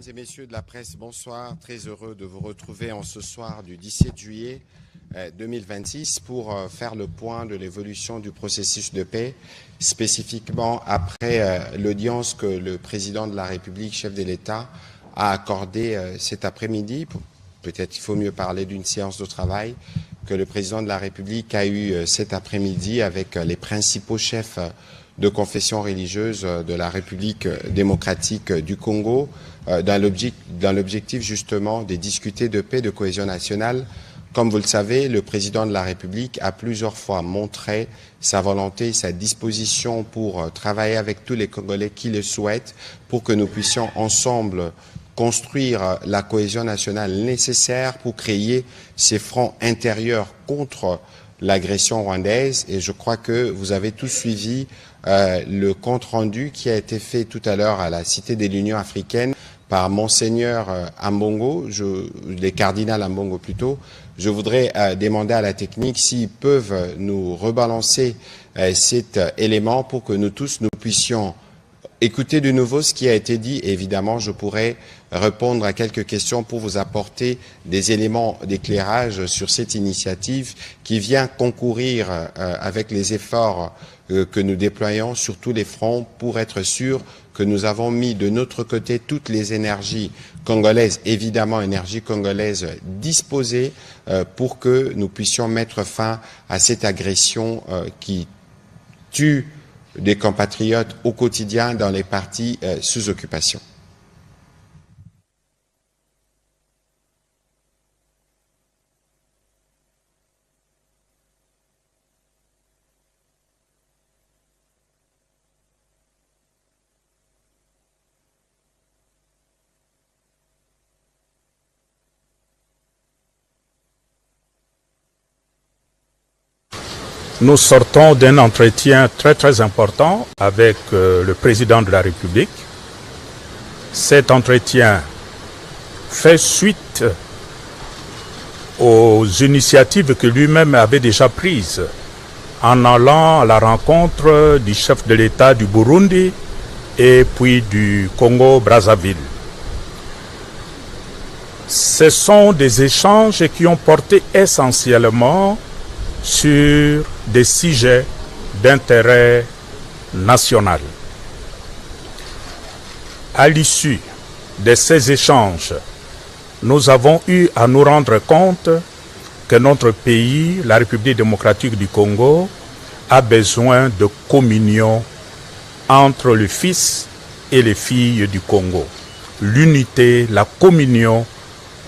Mesdames et messieurs de la presse, bonsoir. Très heureux de vous retrouver en ce soir du 17 juillet 2026 pour faire le point de l'évolution du processus de paix, spécifiquement après l'audience que le président de la République, chef de l'État, a accordée cet après-midi. Peut-être il faut mieux parler d'une séance de travail que le président de la République a eue cet après-midi avec les principaux chefs de confession religieuse de la République démocratique du Congo, dans l'objectif justement de discuter de paix, de cohésion nationale. Comme vous le savez, le président de la République a plusieurs fois montré sa volonté, sa disposition pour travailler avec tous les Congolais qui le souhaitent, pour que nous puissions ensemble construire la cohésion nationale nécessaire pour créer ces fronts intérieurs contre l'agression rwandaise. Et je crois que vous avez tous suivi le compte-rendu qui a été fait tout à l'heure à la Cité de l'Union africaine par Monseigneur Ambongo, les cardinals Ambongo plutôt. Je voudrais demander à la technique s'ils peuvent nous rebalancer cet élément pour que nous tous nous puissions écoutez de nouveau ce qui a été dit. Évidemment, je pourrais répondre à quelques questions pour vous apporter des éléments d'éclairage sur cette initiative qui vient concourir avec les efforts que nous déployons sur tous les fronts pour être sûr que nous avons mis de notre côté toutes les énergies congolaises, évidemment énergies congolaises disposées pour que nous puissions mettre fin à cette agression qui tue des compatriotes au quotidien dans les partis sous occupation. Nous sortons d'un entretien très important avec le président de la République. Cet entretien fait suite aux initiatives que lui-même avait déjà prises en allant à la rencontre du chef de l'État du Burundi et puis du Congo-Brazzaville. Ce sont des échanges qui ont porté essentiellement sur des sujets d'intérêt national. À l'issue de ces échanges, nous avons eu à nous rendre compte que notre pays, la République démocratique du Congo, a besoin de communion entre le fils et les filles du Congo. L'unité, la communion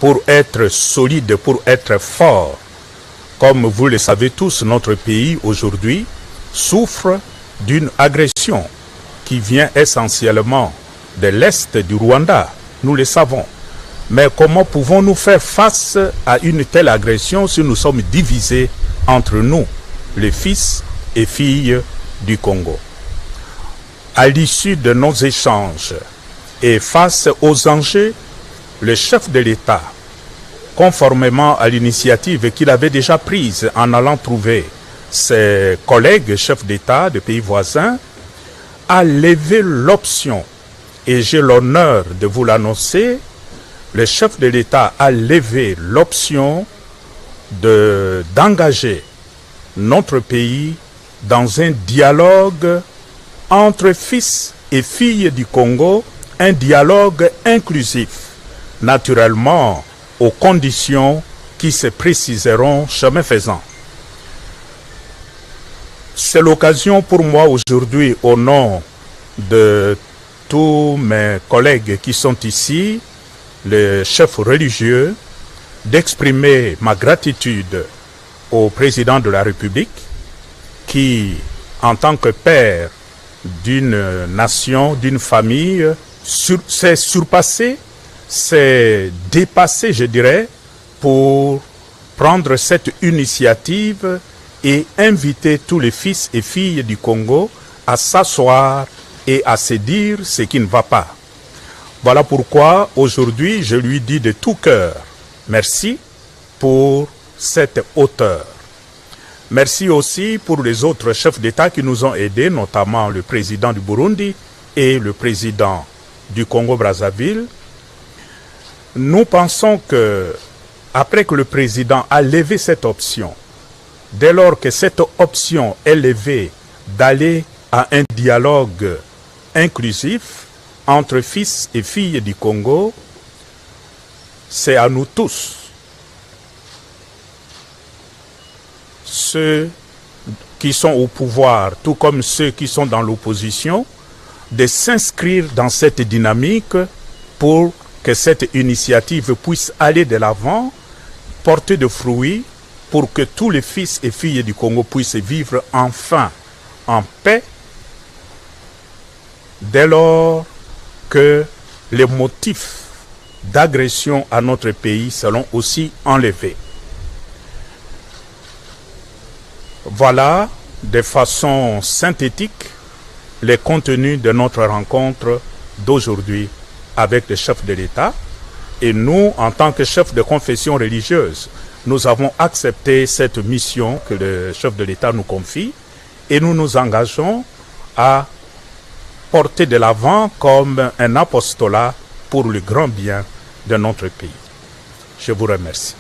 pour être solide, pour être fort. Comme vous le savez tous, notre pays aujourd'hui souffre d'une agression qui vient essentiellement de l'Est du Rwanda. Nous le savons. Mais comment pouvons-nous faire face à une telle agression si nous sommes divisés entre nous, les fils et filles du Congo? À l'issue de nos échanges et face aux enjeux, le chef de l'État, conformément à l'initiative qu'il avait déjà prise en allant trouver ses collègues chefs d'État de pays voisins, a levé l'option, et j'ai l'honneur de vous l'annoncer, le chef de l'État a levé l'option d'engager notre pays dans un dialogue entre fils et filles du Congo, un dialogue inclusif, naturellement aux conditions qui se préciseront chemin faisant. C'est l'occasion pour moi aujourd'hui, au nom de tous mes collègues qui sont ici, les chefs religieux, d'exprimer ma gratitude au président de la République qui, en tant que père d'une nation, d'une famille, s'est surpassé, s'est dépassé, je dirais, pour prendre cette initiative et inviter tous les fils et filles du Congo à s'asseoir et à se dire ce qui ne va pas. Voilà pourquoi aujourd'hui je lui dis de tout cœur merci pour cette hauteur. Merci aussi pour les autres chefs d'État qui nous ont aidés, notamment le président du Burundi et le président du Congo-Brazzaville, Nous pensons que, après que le président a levé cette option, dès lors que cette option est levée d'aller à un dialogue inclusif entre fils et filles du Congo, c'est à nous tous, ceux qui sont au pouvoir, tout comme ceux qui sont dans l'opposition, de s'inscrire dans cette dynamique pour que cette initiative puisse aller de l'avant, porter de fruits, pour que tous les fils et filles du Congo puissent vivre enfin en paix, dès lors que les motifs d'agression à notre pays seront aussi enlevés. Voilà, de façon synthétique, les contenus de notre rencontre d'aujourd'hui avec le chef de l'État. Et nous, en tant que chef de confession religieuse, nous avons accepté cette mission que le chef de l'État nous confie et nous nous engageons à porter de l'avant comme un apostolat pour le grand bien de notre pays. Je vous remercie.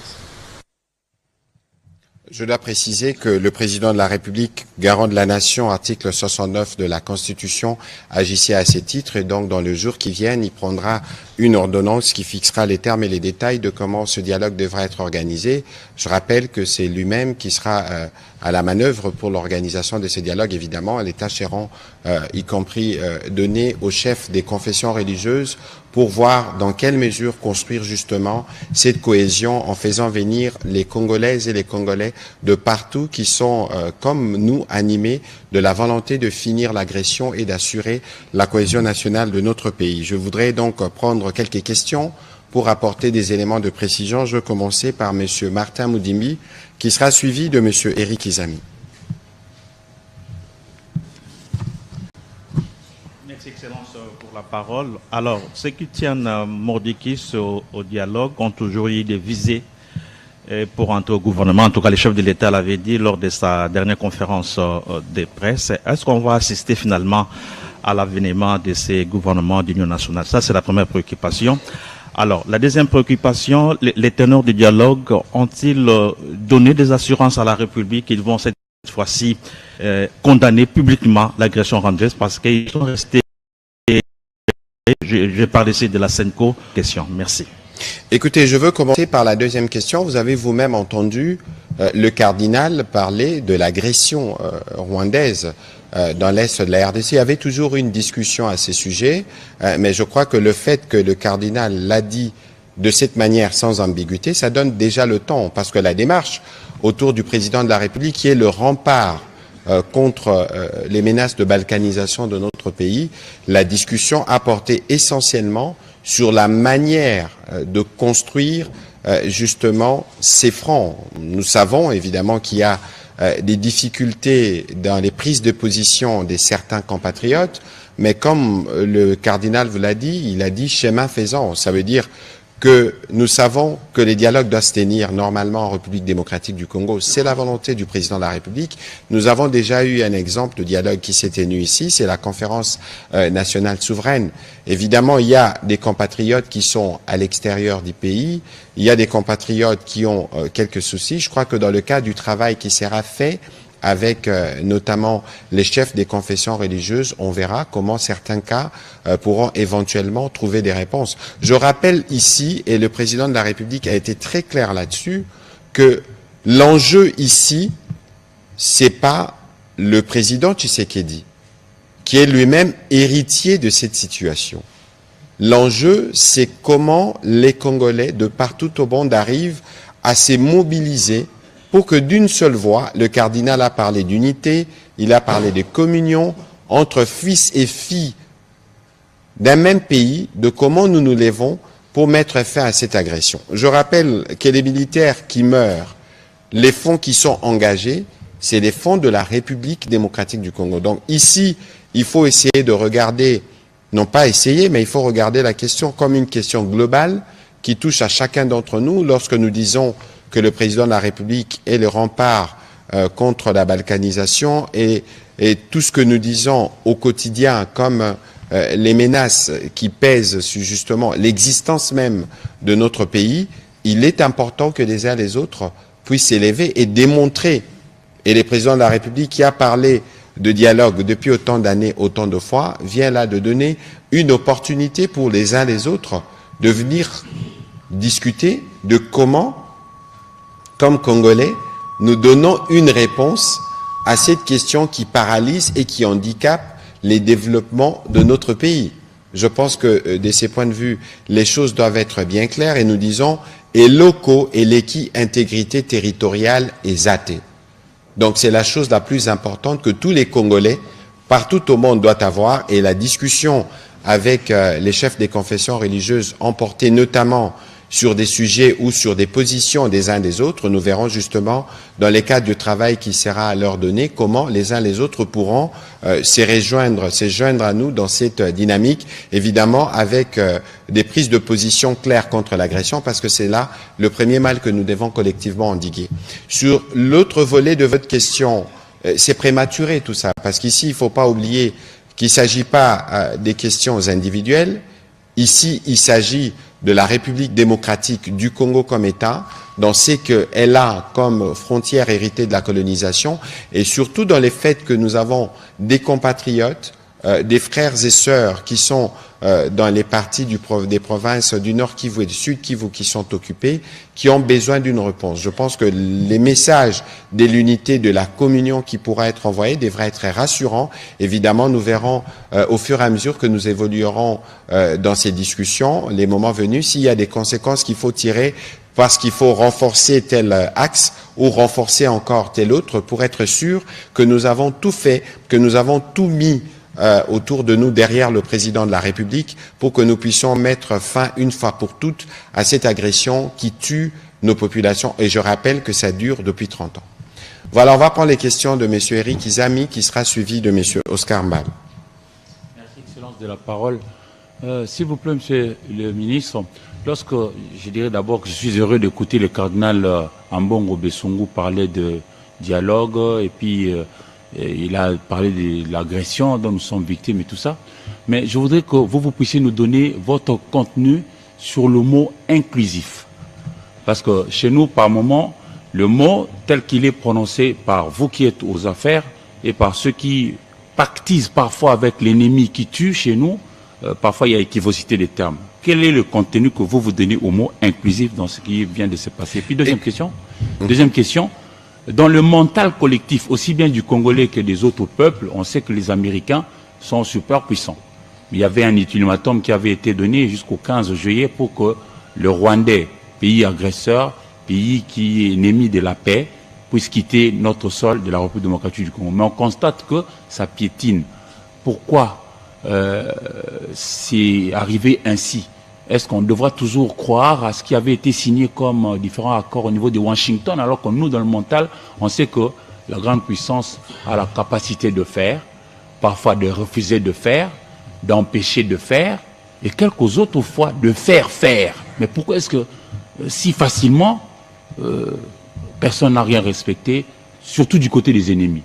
Je dois préciser que le président de la République, garant de la nation, article 69 de la Constitution, agissait à ce titre et donc dans le jour qui vient, il prendra une ordonnance qui fixera les termes et les détails de comment ce dialogue devra être organisé. Je rappelle que c'est lui-même qui sera à la manœuvre pour l'organisation de ce dialogue. Évidemment, les tâches seront, y compris données aux chefs des confessions religieuses pour voir dans quelle mesure construire justement cette cohésion en faisant venir les Congolaises et les Congolais de partout qui sont, comme nous, animés de la volonté de finir l'agression et d'assurer la cohésion nationale de notre pays. Je voudrais donc prendre quelques questions pour apporter des éléments de précision. Je vais commencer par M. Martin Moudimbi, qui sera suivi de M. Éric Izami. Merci, Excellence, pour la parole. Alors, ceux qui tiennent mordicus au dialogue ont toujours eu des visées pour entrer au gouvernement. En tout cas, le chef de l'État l'avait dit lors de sa dernière conférence de presse. Est-ce qu'on va assister finalement à l'avènement de ces gouvernements d'union nationale? Ça, c'est la première préoccupation. Alors, la deuxième préoccupation, les teneurs du dialogue ont-ils donné des assurances à la République qu'ils vont cette fois-ci condamner publiquement l'agression rwandaise parce qu'ils sont restés... Je parle ici de la SENCO. Question. Merci. Écoutez, je veux commencer par la deuxième question. Vous avez vous-même entendu le cardinal parler de l'agression rwandaise dans l'Est de la RDC. Il y avait toujours une discussion à ce sujet, mais je crois que le fait que le cardinal l'a dit de cette manière sans ambiguïté, ça donne déjà le ton, parce que la démarche autour du président de la République, qui est le rempart contre les menaces de balkanisation de notre pays, la discussion a porté essentiellement sur la manière de construire justement ces fronts. Nous savons évidemment qu'il y a des difficultés dans les prises de position de certains compatriotes, mais comme le cardinal vous l'a dit, il a dit chemin faisant. Ça veut dire que nous savons que les dialogues doivent se tenir normalement en République démocratique du Congo. C'est la volonté du président de la République. Nous avons déjà eu un exemple de dialogue qui s'est tenu ici, c'est la conférence nationale souveraine. Évidemment, il y a des compatriotes qui sont à l'extérieur du pays, il y a des compatriotes qui ont quelques soucis. Je crois que dans le cadre du travail qui sera fait avec notamment les chefs des confessions religieuses, on verra comment certains cas pourront éventuellement trouver des réponses. Je rappelle ici, et le président de la République a été très clair là-dessus, que l'enjeu ici, c'est pas le président Tshisekedi, qui est lui-même héritier de cette situation. L'enjeu, c'est comment les Congolais de partout au monde arrivent à se mobiliser pour que d'une seule voix, le cardinal a parlé d'unité, il a parlé de communion entre fils et filles d'un même pays, de comment nous nous levons pour mettre fin à cette agression. Je rappelle que les militaires qui meurent, les fonds qui sont engagés, c'est les fonds de la République démocratique du Congo. Donc ici, il faut essayer de regarder, non pas essayer, mais il faut regarder la question comme une question globale qui touche à chacun d'entre nous lorsque nous disons que le président de la République est le rempart contre la balkanisation et tout ce que nous disons au quotidien comme les menaces qui pèsent sur justement l'existence même de notre pays, il est important que les uns et les autres puissent s'élever et démontrer. Et le président de la République qui a parlé de dialogue depuis autant d'années, autant de fois, vient là de donner une opportunité pour les uns et les autres de venir discuter de comment, comme Congolais, nous donnons une réponse à cette question qui paralyse et qui handicape les développements de notre pays. Je pense que de ces points de vue, les choses doivent être bien claires et nous disons et locaux et l'équi intégrité territoriale et zaté. Donc c'est la chose la plus importante que tous les Congolais partout au monde doivent avoir et la discussion avec les chefs des confessions religieuses emportées notamment sur des sujets ou sur des positions des uns des autres, nous verrons justement dans les cadres du travail qui sera à leur donner comment les uns les autres pourront se joindre à nous dans cette dynamique, évidemment avec des prises de position claires contre l'agression, parce que c'est là le premier mal que nous devons collectivement endiguer. Sur l'autre volet de votre question, c'est prématuré tout ça, parce qu'ici, il ne faut pas oublier qu'il ne s'agit pas des questions individuelles. Ici, il s'agit de la République démocratique du Congo comme État, dans ce qu'elle a comme frontière héritée de la colonisation, et surtout dans les faits que nous avons des compatriotes, des frères et sœurs qui sont dans les parties des provinces du Nord Kivu et du Sud Kivu qui sont occupées, qui ont besoin d'une réponse. Je pense que les messages de l'unité, de la communion qui pourra être envoyés devraient être rassurants. Évidemment, nous verrons au fur et à mesure que nous évoluerons dans ces discussions, les moments venus, s'il y a des conséquences qu'il faut tirer parce qu'il faut renforcer tel axe ou renforcer encore tel autre pour être sûr que nous avons tout fait, que nous avons tout mis autour de nous, derrière le président de la République, pour que nous puissions mettre fin une fois pour toutes à cette agression qui tue nos populations. Et je rappelle que ça dure depuis 30 ans. Voilà, on va prendre les questions de M. Eric Izami, qui sera suivi de M. Oscar Mbal. Merci, Excellence de la parole. S'il vous plaît, Monsieur le ministre, lorsque je dirais d'abord que je suis heureux d'écouter le cardinal Ambongo Besungu parler de dialogue et puis il a parlé de l'agression dont nous sommes victimes et tout ça. Mais je voudrais que vous puissiez nous donner votre contenu sur le mot inclusif. Parce que chez nous, par moment, le mot tel qu'il est prononcé par vous qui êtes aux affaires et par ceux qui pactisent parfois avec l'ennemi qui tue chez nous, parfois il y a équivocité des termes. Quel est le contenu que vous donnez au mot inclusif dans ce qui vient de se passer? Et puis deuxième question, dans le mental collectif, aussi bien du Congolais que des autres peuples, on sait que les Américains sont super puissants. Il y avait un ultimatum qui avait été donné jusqu'au 15 juillet pour que le Rwandais, pays agresseur, pays qui est ennemi de la paix, puisse quitter notre sol de la République démocratique du Congo. Mais on constate que ça piétine. Pourquoi c'est arrivé ainsi? Est-ce qu'on devra toujours croire à ce qui avait été signé comme différents accords au niveau de Washington, alors que nous, dans le mental, on sait que la grande puissance a la capacité de faire, parfois de refuser de faire, d'empêcher de faire, et quelques autres fois de faire. Mais pourquoi est-ce que si facilement, personne n'a rien respecté, surtout du côté des ennemis?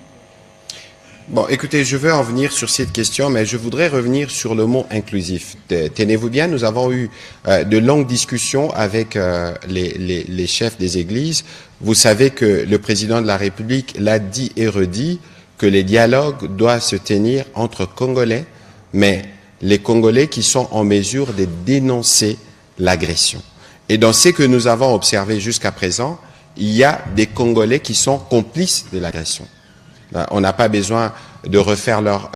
Bon, écoutez, je veux en venir sur cette question, mais je voudrais revenir sur le mot inclusif. Tenez-vous bien, nous avons eu de longues discussions avec les chefs des églises. Vous savez que le président de la République l'a dit et redit que les dialogues doivent se tenir entre Congolais, mais les Congolais qui sont en mesure de dénoncer l'agression. Et dans ce que nous avons observé jusqu'à présent, il y a des Congolais qui sont complices de l'agression. On n'a pas besoin de refaire leur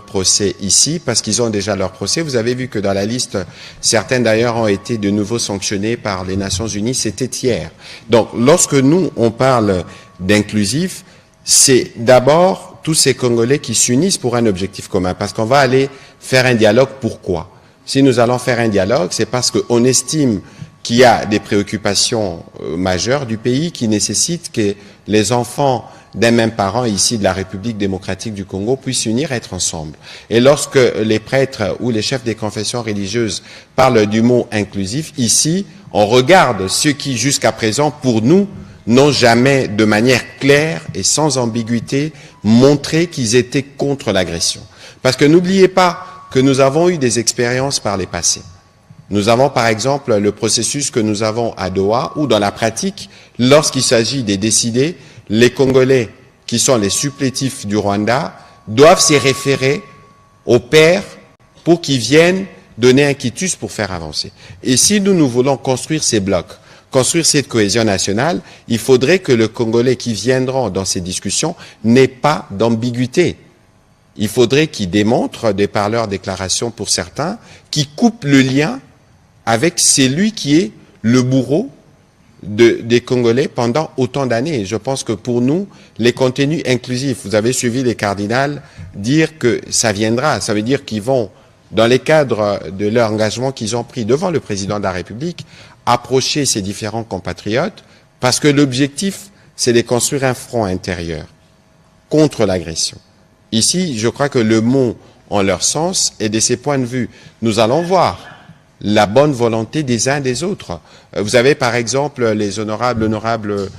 procès ici parce qu'ils ont déjà leur procès. Vous avez vu que dans la liste, certains d'ailleurs ont été de nouveau sanctionnés par les Nations Unies. C'était hier. Donc, lorsque nous, on parle d'inclusif, c'est d'abord tous ces Congolais qui s'unissent pour un objectif commun. Parce qu'on va aller faire un dialogue. Pourquoi? Si nous allons faire un dialogue, c'est parce qu'on estime qu'il y a des préoccupations majeures du pays qui nécessitent que les enfants d'un même parent ici de la République démocratique du Congo puissent s'unir et être ensemble. Et lorsque les prêtres ou les chefs des confessions religieuses parlent du mot inclusif, ici, on regarde ceux qui, jusqu'à présent, pour nous, n'ont jamais, de manière claire et sans ambiguïté, montré qu'ils étaient contre l'agression. Parce que n'oubliez pas que nous avons eu des expériences par les passés. Nous avons par exemple le processus que nous avons à Doha, où dans la pratique, lorsqu'il s'agit de décider, les Congolais qui sont les supplétifs du Rwanda doivent s'y référer aux pairs pour qu'ils viennent donner un quitus pour faire avancer. Et si nous voulons construire ces blocs, construire cette cohésion nationale, il faudrait que le Congolais qui viendront dans ces discussions n'ait pas d'ambiguïté. Il faudrait qu'ils démontrent, de par leurs déclarations pour certains, qu'ils coupent le lien avec celui qui est le bourreau des Congolais pendant autant d'années. Je pense que pour nous, les contenus inclusifs, vous avez suivi les cardinals dire que ça viendra. Ça veut dire qu'ils vont, dans les cadres de leur engagement qu'ils ont pris devant le président de la République, approcher ces différents compatriotes, parce que l'objectif, c'est de construire un front intérieur contre l'agression. Ici, je crois que le mot en leur sens, et de ces points de vue, nous allons voir la bonne volonté des uns des autres. Vous avez par exemple l'honorable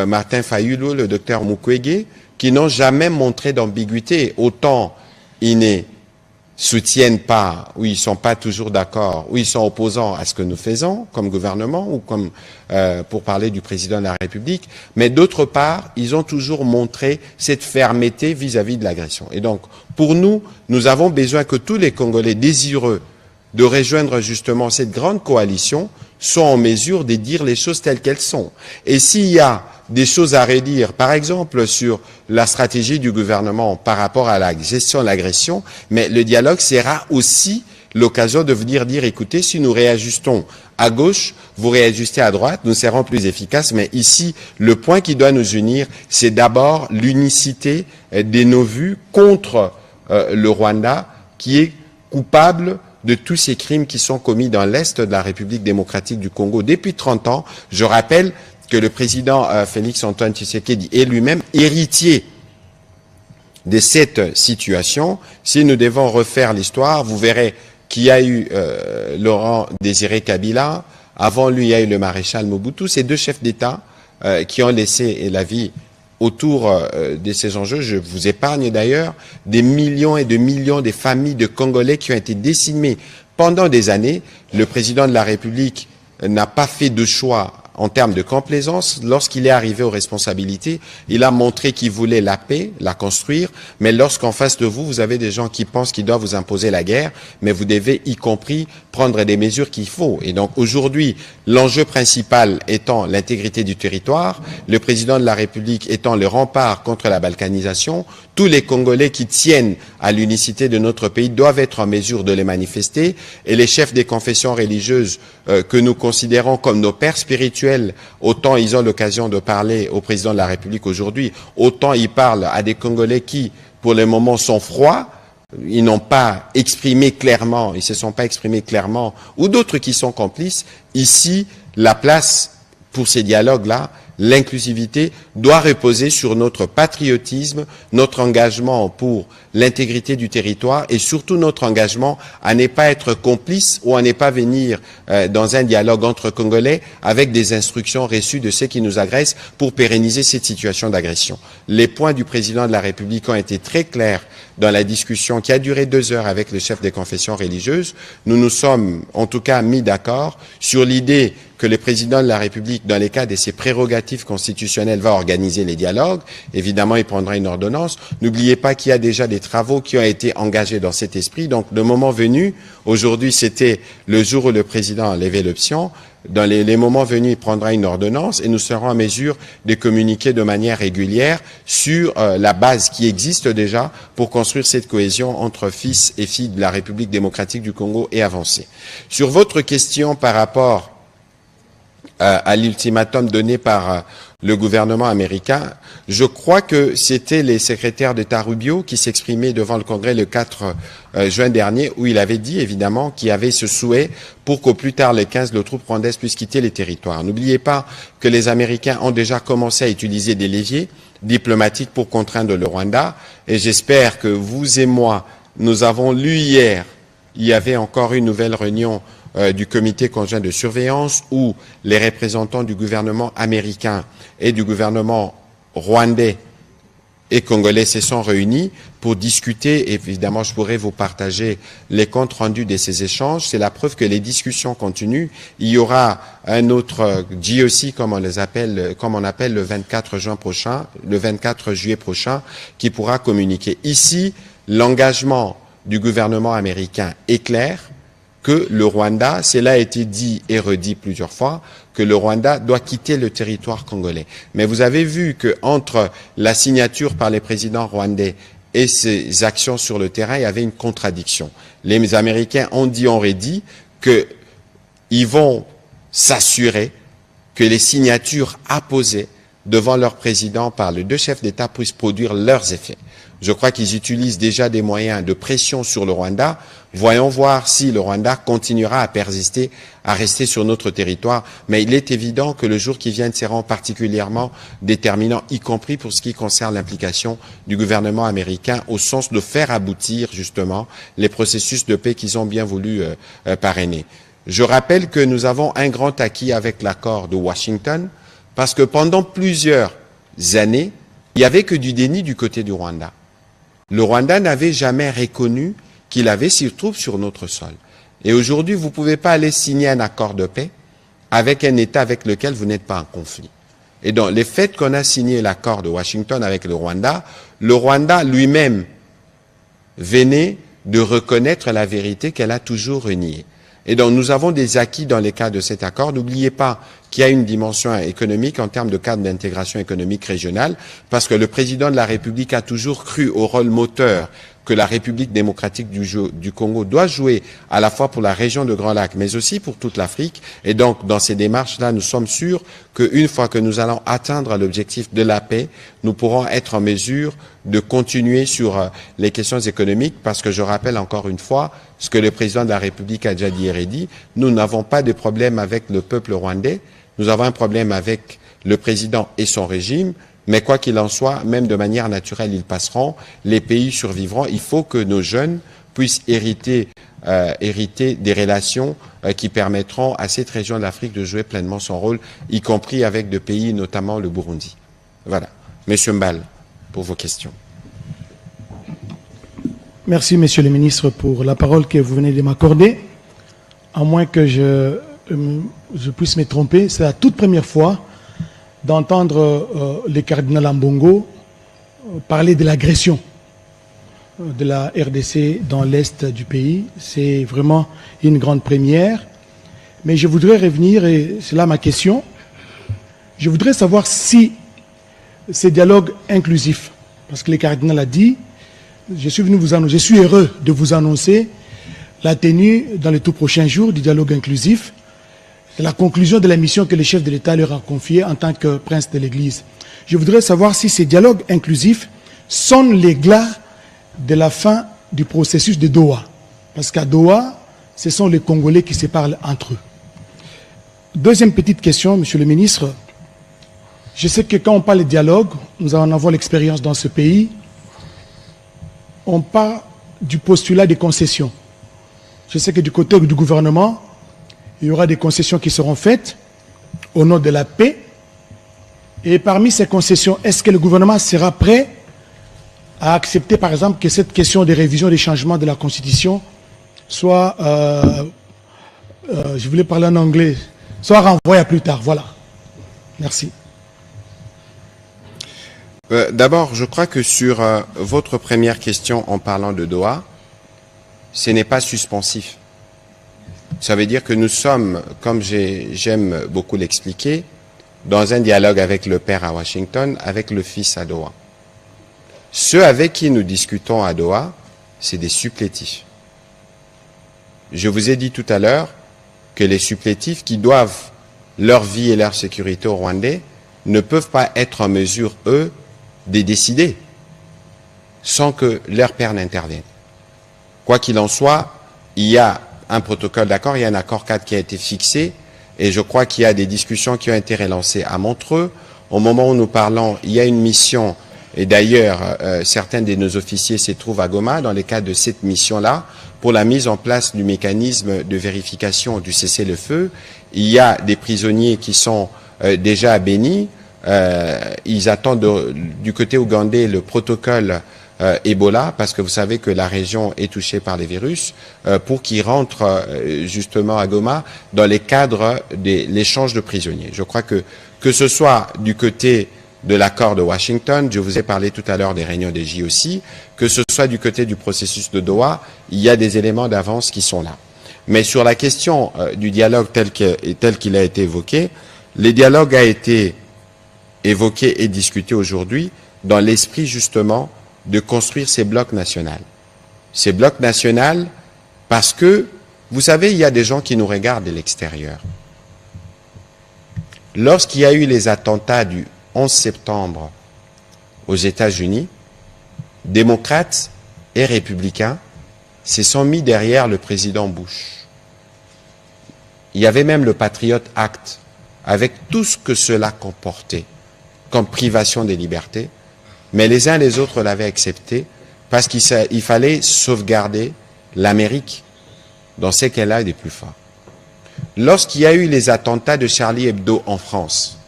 Martin Fayulu, le docteur Mukwege, qui n'ont jamais montré d'ambiguïté. Autant ils ne soutiennent pas, ou ils sont pas toujours d'accord, ou ils sont opposants à ce que nous faisons comme gouvernement, ou comme pour parler du président de la République, mais d'autre part, ils ont toujours montré cette fermeté vis-à-vis de l'agression. Et donc, pour nous, nous avons besoin que tous les Congolais désireux de rejoindre justement cette grande coalition sont en mesure de dire les choses telles qu'elles sont. Et s'il y a des choses à redire, par exemple sur la stratégie du gouvernement par rapport à la gestion de l'agression, mais le dialogue sera aussi l'occasion de venir dire, écoutez, si nous réajustons à gauche, vous réajustez à droite, nous serons plus efficaces, mais ici, le point qui doit nous unir, c'est d'abord l'unicité de nos vues contre le Rwanda, qui est coupable de tous ces crimes qui sont commis dans l'Est de la République démocratique du Congo depuis 30 ans. Je rappelle que le président Félix-Antoine Tshisekedi est lui-même héritier de cette situation. Si nous devons refaire l'histoire, vous verrez qu'il y a eu Laurent Désiré Kabila, avant lui il y a eu le maréchal Mobutu, ces deux chefs d'État qui ont laissé la vie autour de ces enjeux. Je vous épargne d'ailleurs des millions et de millions de familles de Congolais qui ont été décimées pendant des années. Le président de la République n'a pas fait de choix en termes de complaisance. Lorsqu'il est arrivé aux responsabilités, il a montré qu'il voulait la paix, la construire, mais lorsqu'en face de vous, vous avez des gens qui pensent qu'ils doivent vous imposer la guerre, mais vous devez y compris prendre des mesures qu'il faut. Et donc aujourd'hui, l'enjeu principal étant l'intégrité du territoire, le président de la République étant le rempart contre la balkanisation, tous les Congolais qui tiennent à l'unicité de notre pays doivent être en mesure de les manifester, et les chefs des confessions religieuses que nous considérons comme nos pères spirituels, autant ils ont l'occasion de parler au président de la République aujourd'hui, autant ils parlent à des Congolais qui, pour le moment, sont froids, ils n'ont pas exprimé clairement, ils se sont pas exprimés clairement, ou d'autres qui sont complices. Ici, la place pour ces dialogues-là, l'inclusivité doit reposer sur notre patriotisme, notre engagement pour l'intégrité du territoire et surtout notre engagement à ne pas être complice ou à ne pas venir dans un dialogue entre Congolais avec des instructions reçues de ceux qui nous agressent pour pérenniser cette situation d'agression. Les points du président de la République ont été très clairs dans la discussion qui a duré 2 heures avec le chef des confessions religieuses. Nous nous sommes en tout cas mis d'accord sur l'idée que le président de la République, dans les cas de ses prérogatives constitutionnelles, va organiser les dialogues. Évidemment, il prendra une ordonnance. N'oubliez pas qu'il y a déjà des travaux qui ont été engagés dans cet esprit. Donc, le moment venu, aujourd'hui, c'était le jour où le président a levé l'option. Dans les moments venus, il prendra une ordonnance et nous serons en mesure de communiquer de manière régulière sur la base qui existe déjà pour construire cette cohésion entre fils et filles de la République démocratique du Congo et avancer. Sur votre question par rapport à l'ultimatum donné par le gouvernement américain, je crois que c'était les secrétaires d'État Rubio qui s'exprimaient devant le Congrès le 4 juin dernier, où il avait dit évidemment qu'il y avait ce souhait pour qu'au plus tard le 15, les troupes rwandaises puissent quitter les territoires. N'oubliez pas que les Américains ont déjà commencé à utiliser des leviers diplomatiques pour contraindre le Rwanda, et j'espère que vous et moi, nous avons lu hier, il y avait encore une nouvelle réunion du comité conjoint de surveillance où les représentants du gouvernement américain et du gouvernement rwandais et congolais se sont réunis pour discuter. Évidemment, je pourrais vous partager les comptes rendus de ces échanges. C'est la preuve que les discussions continuent. Il y aura un autre GOC, comme on appelle le 24 juin prochain, le 24 juillet prochain, qui pourra communiquer. Ici, l'engagement du gouvernement américain est clair, que le Rwanda, cela a été dit et redit plusieurs fois, que le Rwanda doit quitter le territoire congolais. Mais vous avez vu que entre la signature par les présidents rwandais et ses actions sur le terrain, il y avait une contradiction. Les Américains ont redit qu'ils vont s'assurer que les signatures apposées devant leur président par les deux chefs d'État puissent produire leurs effets. Je crois qu'ils utilisent déjà des moyens de pression sur le Rwanda. Voyons voir si le Rwanda continuera à persister, à rester sur notre territoire. Mais il est évident que le jour qui vient sera particulièrement déterminant, y compris pour ce qui concerne l'implication du gouvernement américain au sens de faire aboutir justement les processus de paix qu'ils ont bien voulu parrainer. Je rappelle que nous avons un grand acquis avec l'accord de Washington, parce que pendant plusieurs années, il n'y avait que du déni du côté du Rwanda. Le Rwanda n'avait jamais reconnu qu'il avait ses troupes sur notre sol. Et aujourd'hui, vous ne pouvez pas aller signer un accord de paix avec un État avec lequel vous n'êtes pas en conflit. Et donc, le fait qu'on a signé l'accord de Washington avec le Rwanda lui-même venait de reconnaître la vérité qu'elle a toujours reniée. Et donc, nous avons des acquis dans les cas de cet accord. N'oubliez pas qu'il y a une dimension économique en termes de cadre d'intégration économique régionale, parce que le président de la République a toujours cru au rôle moteur que la République démocratique du Congo doit jouer à la fois pour la région de Grand Lac, mais aussi pour toute l'Afrique. Et donc, dans ces démarches-là, nous sommes sûrs qu'une fois que nous allons atteindre l'objectif de la paix, nous pourrons être en mesure de continuer sur les questions économiques, parce que je rappelle encore une fois ce que le président de la République a déjà dit et redit, nous n'avons pas de problème avec le peuple rwandais, nous avons un problème avec le président et son régime, mais quoi qu'il en soit, même de manière naturelle, ils passeront, les pays survivront. Il faut que nos jeunes puissent hériter des relations qui permettront à cette région de l'Afrique de jouer pleinement son rôle, y compris avec des pays, notamment le Burundi. Voilà. Monsieur Mbal, pour vos questions. Merci, Monsieur le ministre, pour la parole que vous venez de m'accorder. À moins que je puisse me tromper, c'est la toute première fois d'entendre le cardinal Ambongo parler de l'agression de la RDC dans l'est du pays. C'est vraiment une grande première. Mais je voudrais revenir, et c'est là ma question, je voudrais savoir si ce dialogue inclusif, parce que le cardinal a dit, je suis heureux de vous annoncer la tenue dans les tout prochains jours du dialogue inclusif, la conclusion de la mission que le chef de l'État leur a confiée en tant que prince de l'Église. Je voudrais savoir si ces dialogues inclusifs sonnent les glas de la fin du processus de Doha. Parce qu'à Doha, ce sont les Congolais qui se parlent entre eux. Deuxième petite question, Monsieur le ministre. Je sais que quand on parle de dialogue, nous en avons l'expérience dans ce pays, on part du postulat des concessions. Je sais que du côté du gouvernement, il y aura des concessions qui seront faites au nom de la paix. Et parmi ces concessions, est-ce que le gouvernement sera prêt à accepter, par exemple, que cette question de révision des changements de la Constitution soit, je voulais parler en anglais, soit renvoyée à plus tard. Voilà. Merci. D'abord, je crois que sur votre première question en parlant de Doha, ce n'est pas suspensif. Ça veut dire que nous sommes, comme j'aime beaucoup l'expliquer, dans un dialogue avec le père à Washington, avec le fils à Doha. Ceux avec qui nous discutons à Doha, c'est des supplétifs. Je vous ai dit tout à l'heure que les supplétifs qui doivent leur vie et leur sécurité aux Rwandais ne peuvent pas être en mesure, eux, de décider sans que leur père n'intervienne. Quoi qu'il en soit, il y a un protocole d'accord, il y a un accord cadre qui a été fixé et je crois qu'il y a des discussions qui ont été relancées à Montreux. Au moment où nous parlons, il y a une mission et d'ailleurs certains de nos officiers se trouvent à Goma dans le cadre de cette mission-là pour la mise en place du mécanisme de vérification du cessez-le-feu. Il y a des prisonniers qui sont déjà à Béni. ils attendent du côté ougandais le protocole Ebola, parce que vous savez que la région est touchée par les virus, pour qu'ils rentrent justement à Goma dans les cadres de l'échange de prisonniers. Je crois que ce soit du côté de l'accord de Washington, je vous ai parlé tout à l'heure des réunions des JOC, que ce soit du côté du processus de Doha, il y a des éléments d'avance qui sont là. Mais sur la question du dialogue tel qu'il a été évoqué, le dialogue a été évoqué et discuté aujourd'hui dans l'esprit justement de construire ces blocs nationaux. Ces blocs nationaux parce que, vous savez, il y a des gens qui nous regardent de l'extérieur. Lorsqu'il y a eu les attentats du 11 septembre aux États-Unis, démocrates et républicains se sont mis derrière le président Bush. Il y avait même le Patriot Act, avec tout ce que cela comportait, comme privation des libertés, mais les uns et les autres l'avaient accepté parce qu'il fallait sauvegarder l'Amérique dans ce qu'elle a de plus fort. Lorsqu'il y a eu les attentats de Charlie Hebdo en France,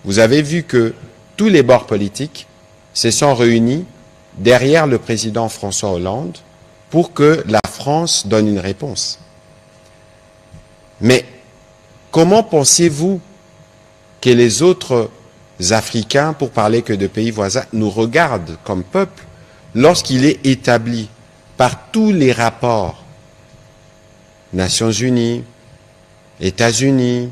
vous avez vu que tous les bords politiques se sont réunis derrière le président François Hollande pour que la France donne une réponse. Mais comment pensez-vous que les autres Africains, pour parler que de pays voisins, nous regardent comme peuple lorsqu'il est établi par tous les rapports, Nations Unies, États-Unis,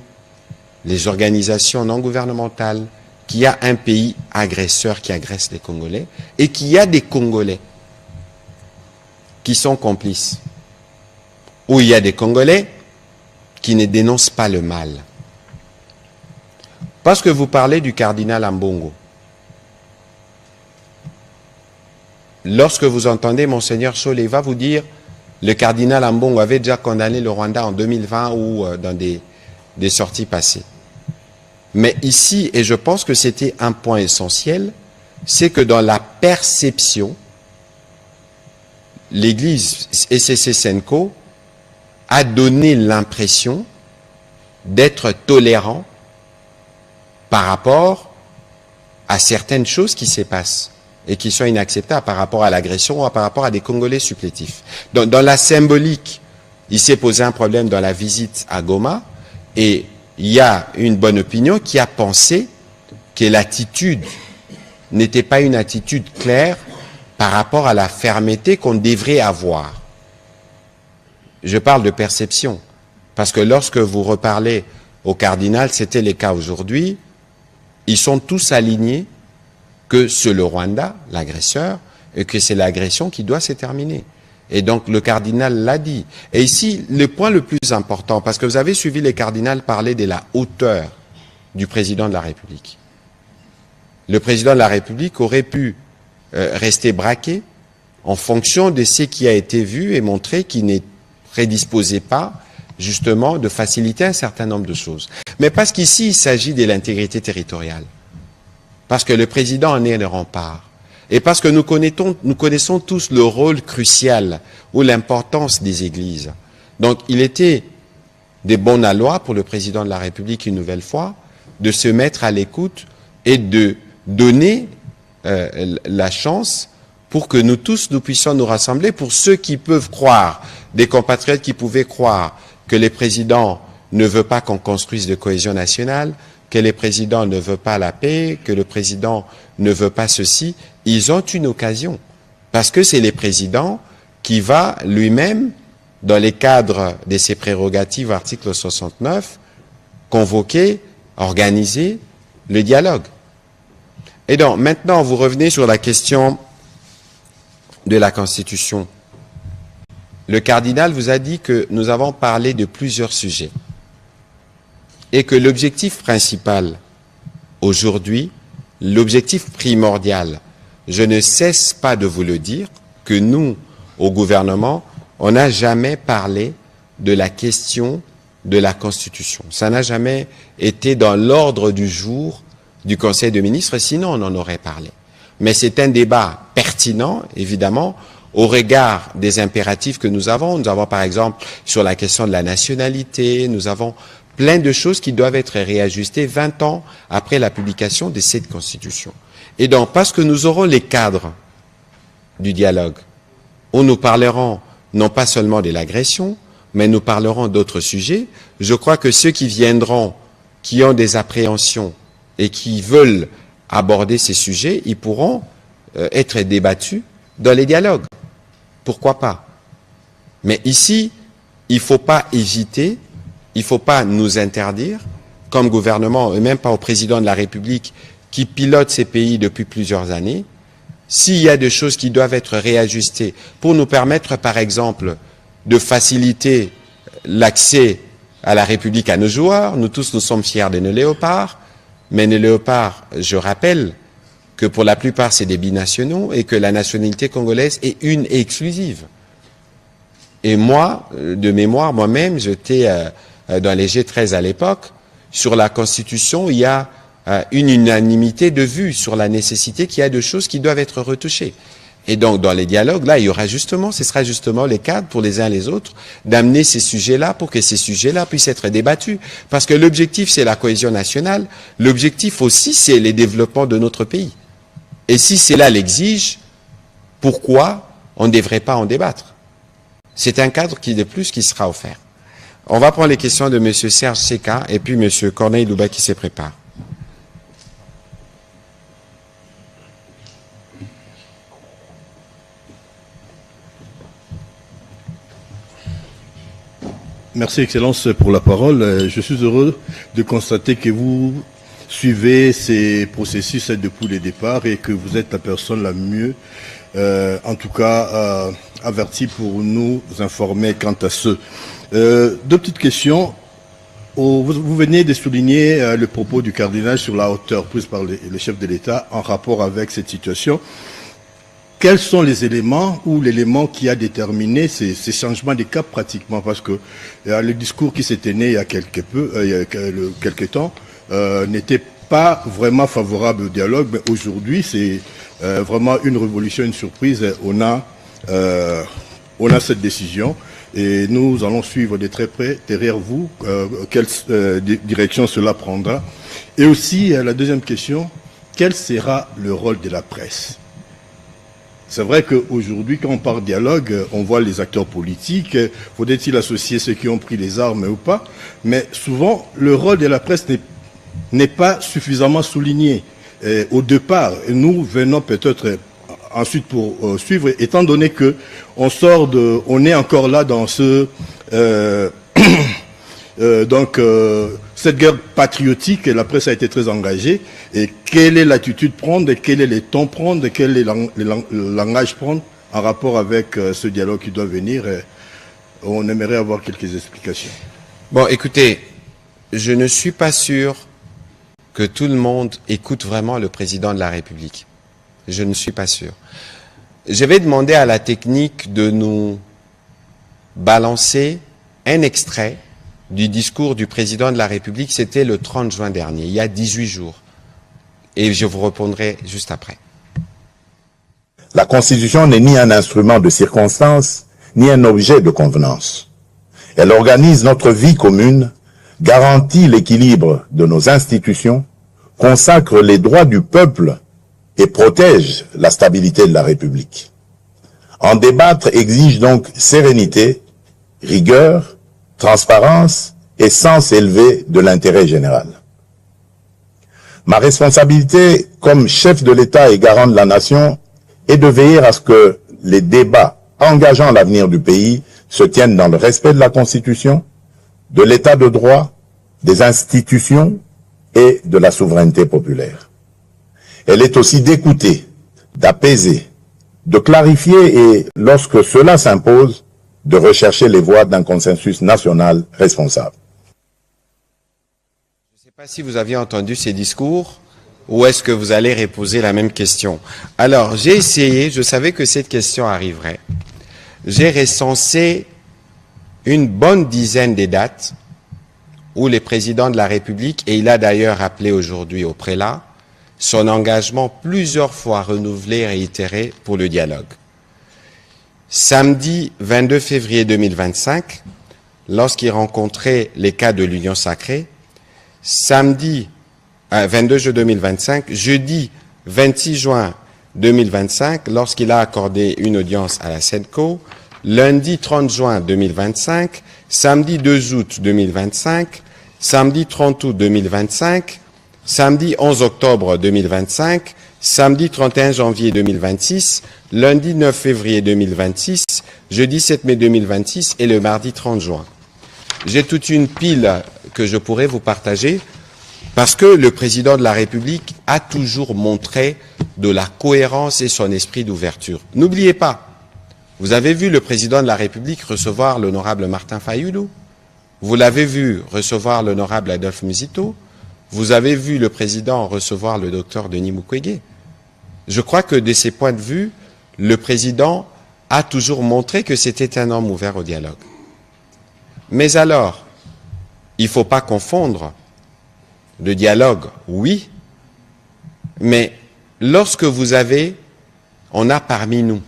les organisations non gouvernementales, qu'il y a un pays agresseur qui agresse les Congolais et qu'il y a des Congolais qui sont complices, ou il y a des Congolais qui ne dénoncent pas le mal. Parce que vous parlez du cardinal Ambongo. Lorsque vous entendez Monseigneur Solé va vous dire le cardinal Ambongo avait déjà condamné le Rwanda en 2020 ou dans des sorties passées. Mais ici, et je pense que c'était un point essentiel, c'est que dans la perception, l'Église ECC Senko a donné l'impression d'être tolérant par rapport à certaines choses qui se passent et qui sont inacceptables par rapport à l'agression ou par rapport à des Congolais supplétifs. Dans la symbolique, il s'est posé un problème dans la visite à Goma et il y a une bonne opinion qui a pensé que l'attitude n'était pas une attitude claire par rapport à la fermeté qu'on devrait avoir. Je parle de perception, parce que lorsque vous reparlez au cardinal, c'était le cas aujourd'hui, ils sont tous alignés que c'est le Rwanda, l'agresseur, et que c'est l'agression qui doit se terminer. Et donc le cardinal l'a dit. Et ici, le point le plus important, parce que vous avez suivi les cardinals parler de la hauteur du président de la République. Le président de la République aurait pu rester braqué en fonction de ce qui a été vu et montré qu'il ne prédisposait pas justement de faciliter un certain nombre de choses. Mais parce qu'ici, il s'agit de l'intégrité territoriale. Parce que le président en est le rempart. Et parce que nous connaissons tous le rôle crucial ou l'importance des églises. Donc, il était de bonne loi pour le président de la République, une nouvelle fois, de se mettre à l'écoute et de donner la chance pour que nous tous, nous puissions nous rassembler, pour ceux qui peuvent croire, des compatriotes qui pouvaient croire que le président ne veut pas qu'on construise de cohésion nationale, que le président ne veut pas la paix, que le président ne veut pas ceci, ils ont une occasion. Parce que c'est le président qui va lui-même, dans les cadres de ses prérogatives, article 69, convoquer, organiser le dialogue. Et donc, maintenant, vous revenez sur la question de la Constitution. Le cardinal vous a dit que nous avons parlé de plusieurs sujets et que l'objectif principal aujourd'hui, l'objectif primordial, je ne cesse pas de vous le dire, que nous, au gouvernement, on n'a jamais parlé de la question de la Constitution. Ça n'a jamais été dans l'ordre du jour du Conseil de ministres, sinon on en aurait parlé. Mais c'est un débat pertinent, évidemment, au regard des impératifs que nous avons. Nous avons par exemple sur la question de la nationalité, nous avons plein de choses qui doivent être réajustées 20 ans après la publication de cette Constitution. Et donc, parce que nous aurons les cadres du dialogue, où nous parlerons non pas seulement de l'agression, mais nous parlerons d'autres sujets, je crois que ceux qui viendront, qui ont des appréhensions et qui veulent aborder ces sujets, ils pourront être débattus dans les dialogues. Pourquoi pas? Mais ici, il ne faut pas hésiter, il ne faut pas nous interdire, comme gouvernement, et même pas au président de la République, qui pilote ces pays depuis plusieurs années. S'il y a des choses qui doivent être réajustées pour nous permettre, par exemple, de faciliter l'accès à la République à nos joueurs, nous tous, nous sommes fiers de nos léopards, mais nos léopards, je rappelle que pour la plupart, c'est des binationaux et que la nationalité congolaise est une et exclusive. Et moi, de mémoire, moi-même, j'étais dans les G13 à l'époque, sur la Constitution, il y a une unanimité de vue sur la nécessité qu'il y a de choses qui doivent être retouchées. Et donc, dans les dialogues, là, il y aura justement, ce sera justement les cadres pour les uns et les autres, d'amener ces sujets-là pour que ces sujets-là puissent être débattus. Parce que l'objectif, c'est la cohésion nationale. L'objectif aussi, c'est le développement de notre pays. Et si cela l'exige, pourquoi on ne devrait pas en débattre? C'est un cadre de plus qui sera offert. On va prendre les questions de M. Serge Seka et puis M. Corneille Louba qui se prépare. Merci, Excellence, pour la parole. Je suis heureux de constater que vous suivez ces processus depuis le départ et que vous êtes la personne la mieux, en tout cas, avertie pour nous informer quant à ce. Deux petites questions. Vous venez de souligner le propos du cardinal sur la hauteur prise par le chef de l'État en rapport avec cette situation. Quels sont les éléments ou l'élément qui a déterminé ces changements de cap pratiquement? Parce que le discours qui s'est tenu il y a quelque temps n'était pas vraiment favorable au dialogue, mais aujourd'hui c'est vraiment une révolution, une surprise. On a cette décision et nous allons suivre de très près derrière vous quelle direction cela prendra. Et aussi la deuxième question, quel sera le rôle de la presse? C'est vrai qu'aujourd'hui, quand on parle dialogue, on voit les acteurs politiques, faudrait-il associer ceux qui ont pris les armes ou pas, mais souvent, le rôle de la presse n'est pas suffisamment souligné. Au départ, nous venons peut-être ensuite pour suivre, étant donné que on est encore là dans ce... cette guerre patriotique, la presse a été très engagée. Et quelle est l'attitude prendre, et quel est le ton prendre, et quel est le langage prendre en rapport avec ce dialogue qui doit venir? On aimerait avoir quelques explications. Bon, écoutez, je ne suis pas sûr que tout le monde écoute vraiment le président de la République. Je ne suis pas sûr. Je vais demander à la technique de nous balancer un extrait du discours du président de la République. C'était le 30 juin dernier, il y a 18 jours. Et je vous répondrai juste après. La Constitution n'est ni un instrument de circonstance, ni un objet de convenance. Elle organise notre vie commune, garantit l'équilibre de nos institutions, consacre les droits du peuple et protège la stabilité de la République. En débattre exige donc sérénité, rigueur, transparence et sens élevé de l'intérêt général. Ma responsabilité comme chef de l'État et garant de la nation est de veiller à ce que les débats engageant l'avenir du pays se tiennent dans le respect de la Constitution, de l'État de droit, des institutions et de la souveraineté populaire. Elle est aussi d'écouter, d'apaiser, de clarifier et, lorsque cela s'impose, de rechercher les voies d'un consensus national responsable. Je ne sais pas si vous aviez entendu ces discours ou est-ce que vous allez reposer la même question. Alors, j'ai essayé, je savais que cette question arriverait. J'ai recensé une bonne dizaine de dates où les présidents de la République, et il a d'ailleurs appelé aujourd'hui au prélat, son engagement plusieurs fois renouvelé et réitéré pour le dialogue. Samedi 22 février 2025, lorsqu'il rencontrait les cas de l'Union sacrée, samedi 22 juin 2025, jeudi 26 juin 2025, lorsqu'il a accordé une audience à la SEDCO, lundi 30 juin 2025, samedi 2 août 2025, samedi 30 août 2025, samedi 11 octobre 2025, samedi 31 janvier 2026, lundi 9 février 2026, jeudi 7 mai 2026 et le mardi 30 juin. J'ai toute une pile que je pourrais vous partager parce que le président de la République a toujours montré de la cohérence et son esprit d'ouverture. N'oubliez pas, vous avez vu le président de la République recevoir l'honorable Martin Fayulu, vous l'avez vu recevoir l'honorable Adolphe Musito, vous avez vu le président recevoir le docteur Denis Mukwege. Je crois que de ces points de vue, le président a toujours montré que c'était un homme ouvert au dialogue. Mais alors, il ne faut pas confondre le dialogue, oui, mais lorsque on a parmi nous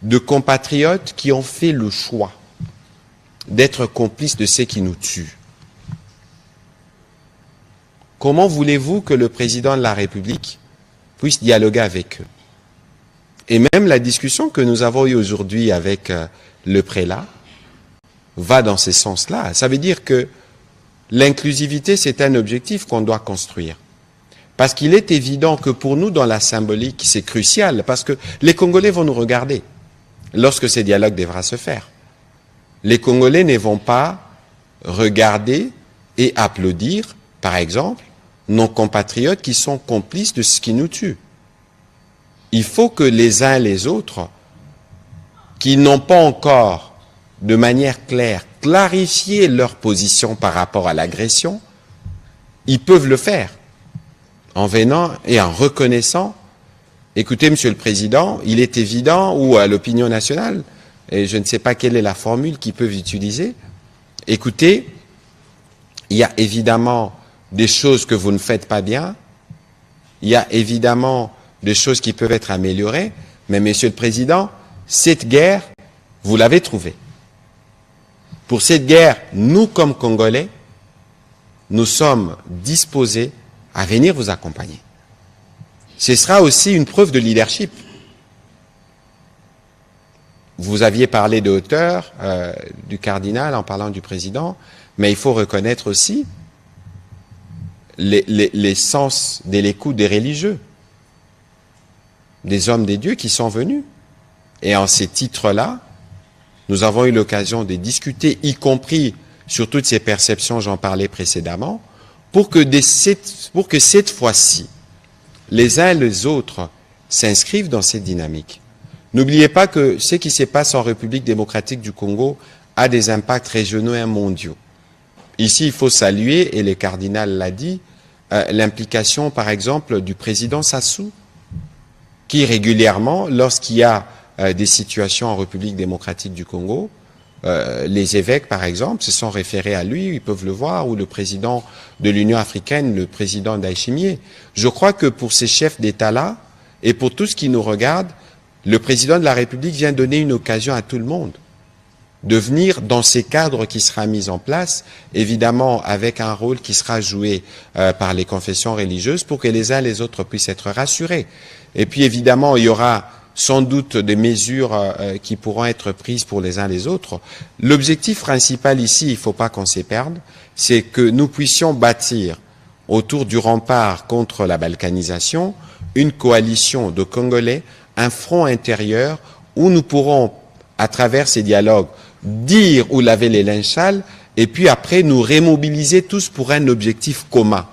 de compatriotes qui ont fait le choix d'être complices de ceux qui nous tuent, comment voulez-vous que le président de la République puisse dialoguer avec eux? Et même la discussion que nous avons eue aujourd'hui avec le prélat va dans ce sens-là. Ça veut dire que l'inclusivité, c'est un objectif qu'on doit construire. Parce qu'il est évident que pour nous, dans la symbolique, c'est crucial, parce que les Congolais vont nous regarder lorsque ces dialogues devra se faire. Les Congolais ne vont pas regarder et applaudir, par exemple, nos compatriotes qui sont complices de ce qui nous tue. Il faut que les uns et les autres, qui n'ont pas encore, de manière claire, clarifié leur position par rapport à l'agression, ils peuvent le faire en venant et en reconnaissant. Écoutez, Monsieur le Président, il est évident, ou à l'opinion nationale, et je ne sais pas quelle est la formule qu'ils peuvent utiliser, écoutez, il y a évidemment des choses que vous ne faites pas bien, il y a évidemment des choses qui peuvent être améliorées, mais Monsieur le Président, cette guerre, vous l'avez trouvée. Pour cette guerre, nous, comme Congolais, nous sommes disposés à venir vous accompagner. Ce sera aussi une preuve de leadership. Vous aviez parlé de hauteur du cardinal en parlant du président, mais il faut reconnaître aussi les sens de l'écoute des religieux, des hommes des dieux qui sont venus. Et en ces titres-là, nous avons eu l'occasion de discuter, y compris sur toutes ces perceptions, j'en parlais précédemment, pour que cette fois-ci, les uns et les autres s'inscrivent dans cette dynamique. N'oubliez pas que ce qui se passe en République démocratique du Congo a des impacts régionaux et mondiaux. Ici, il faut saluer, et le cardinal l'a dit, l'implication, par exemple, du président Sassou, qui régulièrement, lorsqu'il y a des situations en République démocratique du Congo, les évêques, par exemple, se sont référés à lui, ils peuvent le voir, ou le président de l'Union africaine, le président d'Aïchimier. Je crois que pour ces chefs d'État-là, et pour tout ce qui nous regarde, le président de la République vient donner une occasion à tout le monde de venir dans ces cadres qui sera mis en place, évidemment avec un rôle qui sera joué par les confessions religieuses pour que les uns et les autres puissent être rassurés. Et puis évidemment, il y aura sans doute des mesures qui pourront être prises pour les uns les autres. L'objectif principal ici, il ne faut pas qu'on s'y perde, c'est que nous puissions bâtir autour du rempart contre la balkanisation une coalition de Congolais, un front intérieur où nous pourrons, à travers ces dialogues, dire où laver les linges sales et puis après nous remobiliser tous pour un objectif commun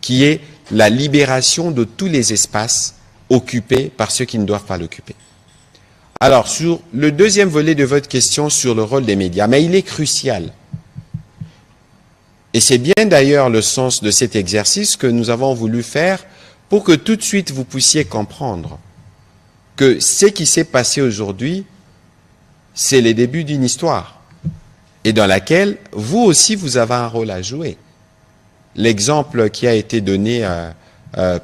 qui est la libération de tous les espaces occupés par ceux qui ne doivent pas l'occuper. Alors, sur le deuxième volet de votre question sur le rôle des médias, mais il est crucial. Et c'est bien d'ailleurs le sens de cet exercice que nous avons voulu faire pour que tout de suite vous puissiez comprendre que ce qui s'est passé aujourd'hui, c'est le début d'une histoire et dans laquelle vous aussi vous avez un rôle à jouer. L'exemple qui a été donné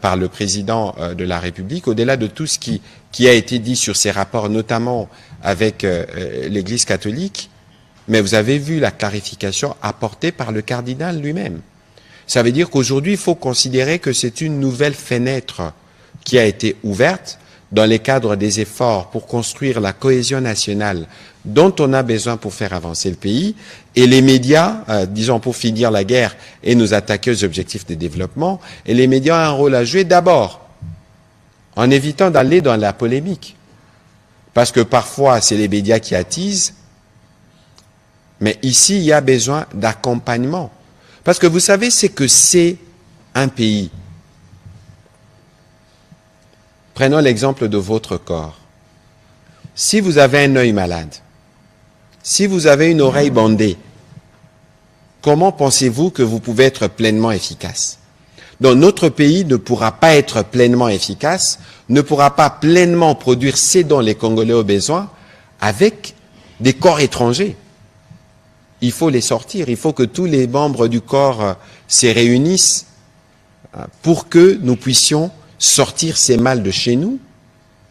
par le président de la République, au-delà de tout ce qui a été dit sur ces rapports, notamment avec l'Église catholique, mais vous avez vu la clarification apportée par le cardinal lui-même. Ça veut dire qu'aujourd'hui, il faut considérer que c'est une nouvelle fenêtre qui a été ouverte dans les cadres des efforts pour construire la cohésion nationale dont on a besoin pour faire avancer le pays. Et les médias, disons pour finir la guerre et nous attaquer aux objectifs de développement, et les médias ont un rôle à jouer d'abord en évitant d'aller dans la polémique. Parce que parfois, c'est les médias qui attisent, mais ici, il y a besoin d'accompagnement. Parce que vous savez, c'est que c'est un pays. Prenons l'exemple de votre corps. Si vous avez un œil malade, si vous avez une oreille bandée, comment pensez-vous que vous pouvez être pleinement efficace? Donc notre pays ne pourra pas être pleinement efficace, ne pourra pas pleinement produire ce dont les Congolais ont besoin avec des corps étrangers. Il faut les sortir, il faut que tous les membres du corps se réunissent pour que nous puissions sortir ces mâles de chez nous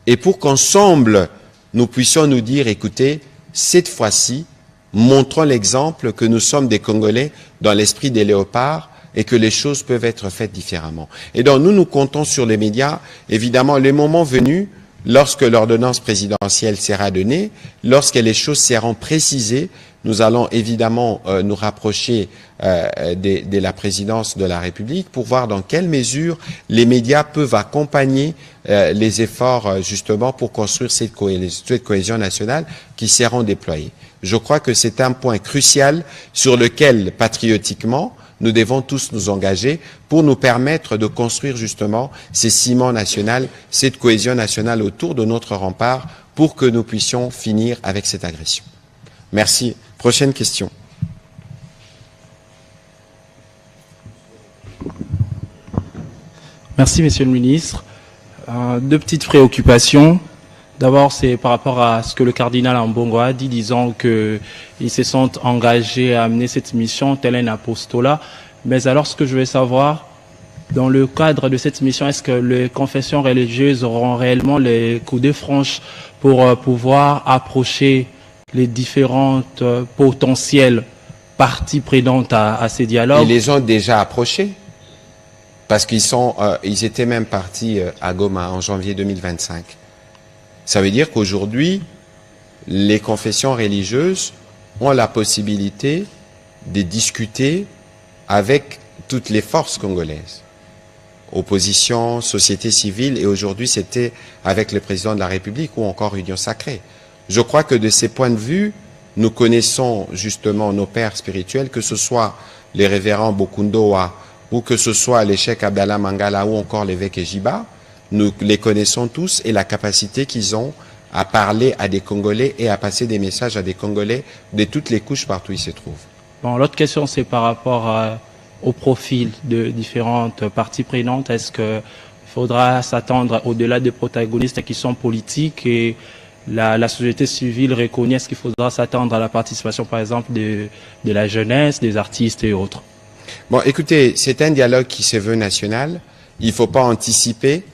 et pour qu'ensemble nous puissions nous dire, écoutez, cette fois-ci, montrons l'exemple que nous sommes des Congolais dans l'esprit des léopards et que les choses peuvent être faites différemment. Et donc nous comptons sur les médias, évidemment, les moments venus, lorsque l'ordonnance présidentielle sera donnée, lorsque les choses seront précisées, nous allons évidemment nous rapprocher de la présidence de la République pour voir dans quelle mesure les médias peuvent accompagner les efforts justement pour construire cette cohésion nationale qui seront déployés. Je crois que c'est un point crucial sur lequel, patriotiquement, nous devons tous nous engager pour nous permettre de construire justement ces ciments nationaux, cette cohésion nationale autour de notre rempart pour que nous puissions finir avec cette agression. Merci. Prochaine question. Merci, Monsieur le Ministre. Deux petites préoccupations. D'abord, c'est par rapport à ce que le cardinal Ambongo a dit, disant qu'ils se sont engagés à amener cette mission tel un apostolat. Mais alors, ce que je veux savoir, dans le cadre de cette mission, est-ce que les confessions religieuses auront réellement les coudes franches pour pouvoir approcher les différentes potentielles parties prenantes à ces dialogues? Ils les ont déjà approchés, parce ils étaient même partis à Goma en janvier 2025. Ça veut dire qu'aujourd'hui, les confessions religieuses ont la possibilité de discuter avec toutes les forces congolaises. Opposition, société civile, et aujourd'hui c'était avec le président de la République ou encore Union Sacrée. Je crois que de ces points de vue, nous connaissons justement nos pères spirituels, que ce soit les révérends Bokundoa ou que ce soit les cheikh Abdallah Mangala ou encore l'évêque Ejiba. Nous les connaissons tous et la capacité qu'ils ont à parler à des Congolais et à passer des messages à des Congolais de toutes les couches partout où ils se trouvent. Bon, l'autre question, c'est par rapport au profil de différentes parties prenantes. Est-ce qu'il faudra s'attendre au-delà des protagonistes qui sont politiques et la société civile reconnue? Est-ce qu'il faudra s'attendre à la participation, par exemple, de la jeunesse, des artistes et autres? Bon, écoutez, c'est un dialogue qui se veut national. Il ne faut pas anticiper.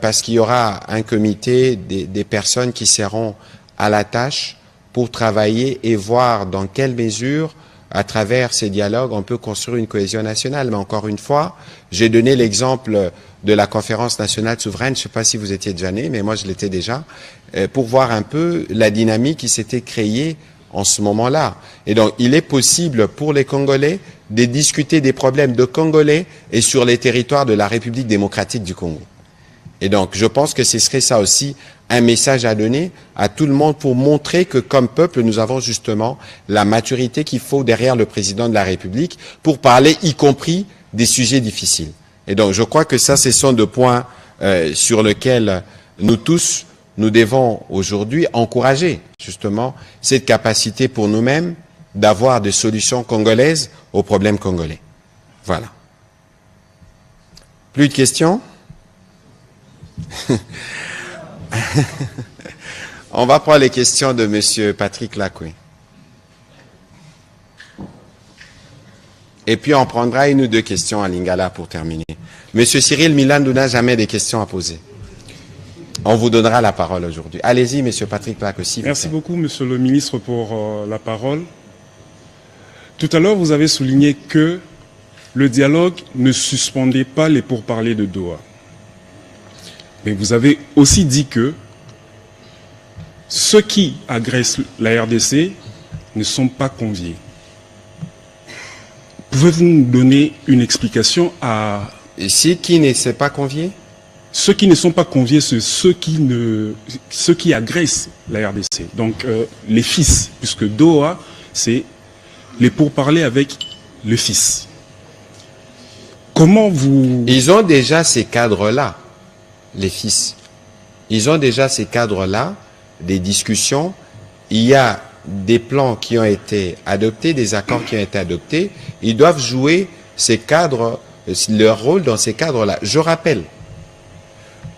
Parce qu'il y aura un comité des personnes qui seront à la tâche pour travailler et voir dans quelle mesure, à travers ces dialogues, on peut construire une cohésion nationale. Mais encore une fois, j'ai donné l'exemple de la conférence nationale souveraine, je ne sais pas si vous étiez déjà né, mais moi je l'étais déjà, pour voir un peu la dynamique qui s'était créée en ce moment-là. Et donc, il est possible pour les Congolais de discuter des problèmes de Congolais et sur les territoires de la République démocratique du Congo. Et donc, je pense que ce serait ça aussi un message à donner à tout le monde pour montrer que, comme peuple, nous avons justement la maturité qu'il faut derrière le président de la République pour parler, y compris des sujets difficiles. Et donc, je crois que ça, ce sont deux points sur lesquels nous tous, nous devons aujourd'hui encourager justement cette capacité pour nous-mêmes d'avoir des solutions congolaises aux problèmes congolais. Voilà. Plus de questions ? On va prendre les questions de M. Patrick Lacoué. Et puis on prendra une ou deux questions à Lingala pour terminer. M. Cyril Milandou n'a jamais des questions à poser. On vous donnera la parole aujourd'hui. Allez-y, M. Patrick Lacoué. Merci beaucoup, Monsieur le Ministre, pour la parole. Tout à l'heure, vous avez souligné que le dialogue ne suspendait pas les pourparlers de Doha. Mais vous avez aussi dit que ceux qui agressent la RDC ne sont pas conviés. Pouvez-vous nous donner une explication à... Ici, qui ne s'est pas convié? Ceux qui ne sont pas conviés, c'est ceux qui agressent la RDC. Donc, les fils, puisque Doha, c'est les pourparlers avec le fils. Comment vous... Ils ont déjà ces cadres-là, les fils. Ils ont déjà ces cadres-là, des discussions. Il y a des plans qui ont été adoptés, des accords qui ont été adoptés. Ils doivent jouer ces cadres, leur rôle dans ces cadres-là. Je rappelle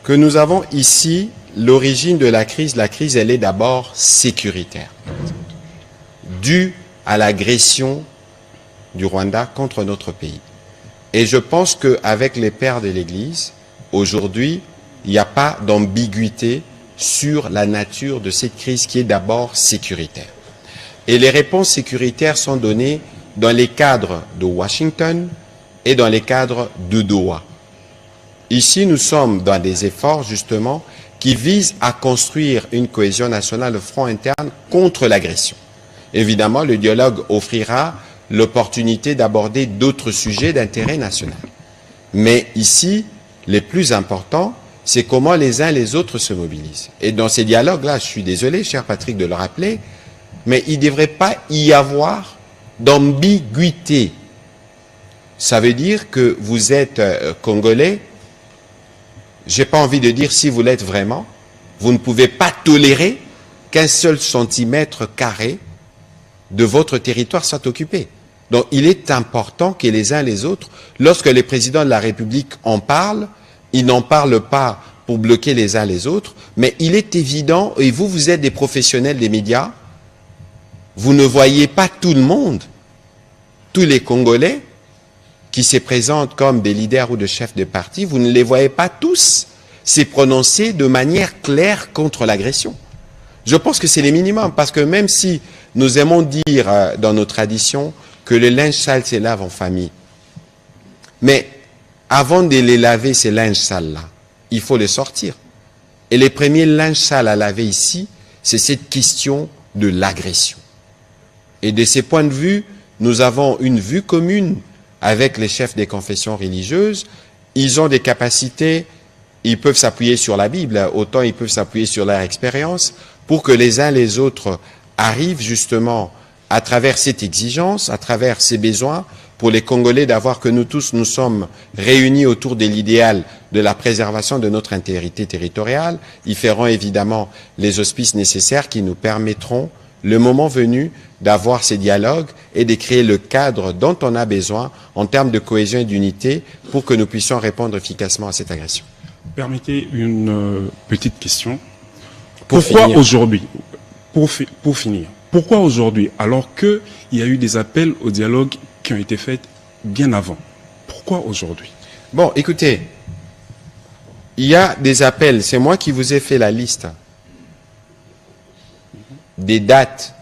que nous avons ici l'origine de la crise. La crise, elle est d'abord sécuritaire, due à l'agression du Rwanda contre notre pays. Et je pense qu'avec les pères de l'Église, aujourd'hui, il n'y a pas d'ambiguïté sur la nature de cette crise qui est d'abord sécuritaire. Et les réponses sécuritaires sont données dans les cadres de Washington et dans les cadres de Doha. Ici, nous sommes dans des efforts, justement, qui visent à construire une cohésion nationale, le front interne contre l'agression. Évidemment, le dialogue offrira l'opportunité d'aborder d'autres sujets d'intérêt national. Mais ici, les plus importants, c'est comment les uns les autres se mobilisent. Et dans ces dialogues-là, je suis désolé, cher Patrick, de le rappeler, mais il ne devrait pas y avoir d'ambiguïté. Ça veut dire que vous êtes Congolais, j'ai pas envie de dire si vous l'êtes vraiment, vous ne pouvez pas tolérer qu'un seul centimètre carré de votre territoire soit occupé. Donc il est important que les uns les autres, lorsque les présidents de la République en parlent, ils n'en parlent pas pour bloquer les uns les autres, mais il est évident, et vous, vous êtes des professionnels des médias, vous ne voyez pas tout le monde, tous les Congolais qui se présentent comme des leaders ou de chefs de parti, vous ne les voyez pas tous se prononcer de manière claire contre l'agression. Je pense que c'est les minimums, parce que même si nous aimons dire dans nos traditions que le linge sale se lave en famille, mais avant de les laver, ces linges sales-là, il faut les sortir. Et les premiers linges sales à laver ici, c'est cette question de l'agression. Et de ces points de vue, nous avons une vue commune avec les chefs des confessions religieuses. Ils ont des capacités, ils peuvent s'appuyer sur la Bible, autant ils peuvent s'appuyer sur leur expérience, pour que les uns les autres arrivent justement à travers cette exigence, à travers ces besoins, pour les Congolais d'avoir que nous tous, nous sommes réunis autour de l'idéal de la préservation de notre intégrité territoriale. Ils feront évidemment les auspices nécessaires qui nous permettront, le moment venu, d'avoir ces dialogues et de créer le cadre dont on a besoin en termes de cohésion et d'unité pour que nous puissions répondre efficacement à cette agression. Permettez une petite question. Pourquoi aujourd'hui, pour finir, pourquoi aujourd'hui, alors qu'il y a eu des appels au dialogue qui ont été faits bien avant, pourquoi aujourd'hui? Bon, écoutez, il y a des appels, c'est moi qui vous ai fait la liste des dates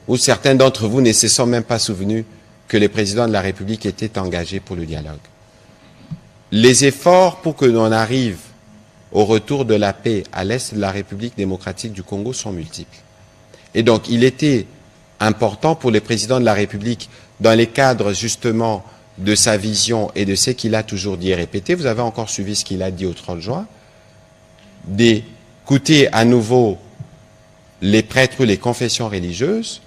où certains d'entre vous ne se sont même pas souvenus que les présidents de la République étaient engagés pour le dialogue. Les efforts pour que l'on arrive au retour de la paix à l'est de la République démocratique du Congo sont multiples. Et donc, il était important pour les présidents de la République, dans les cadres justement de sa vision et de ce qu'il a toujours dit et répété, vous avez encore suivi ce qu'il a dit au 30 juin, d'écouter à nouveau les prêtres ou les confessions religieuses,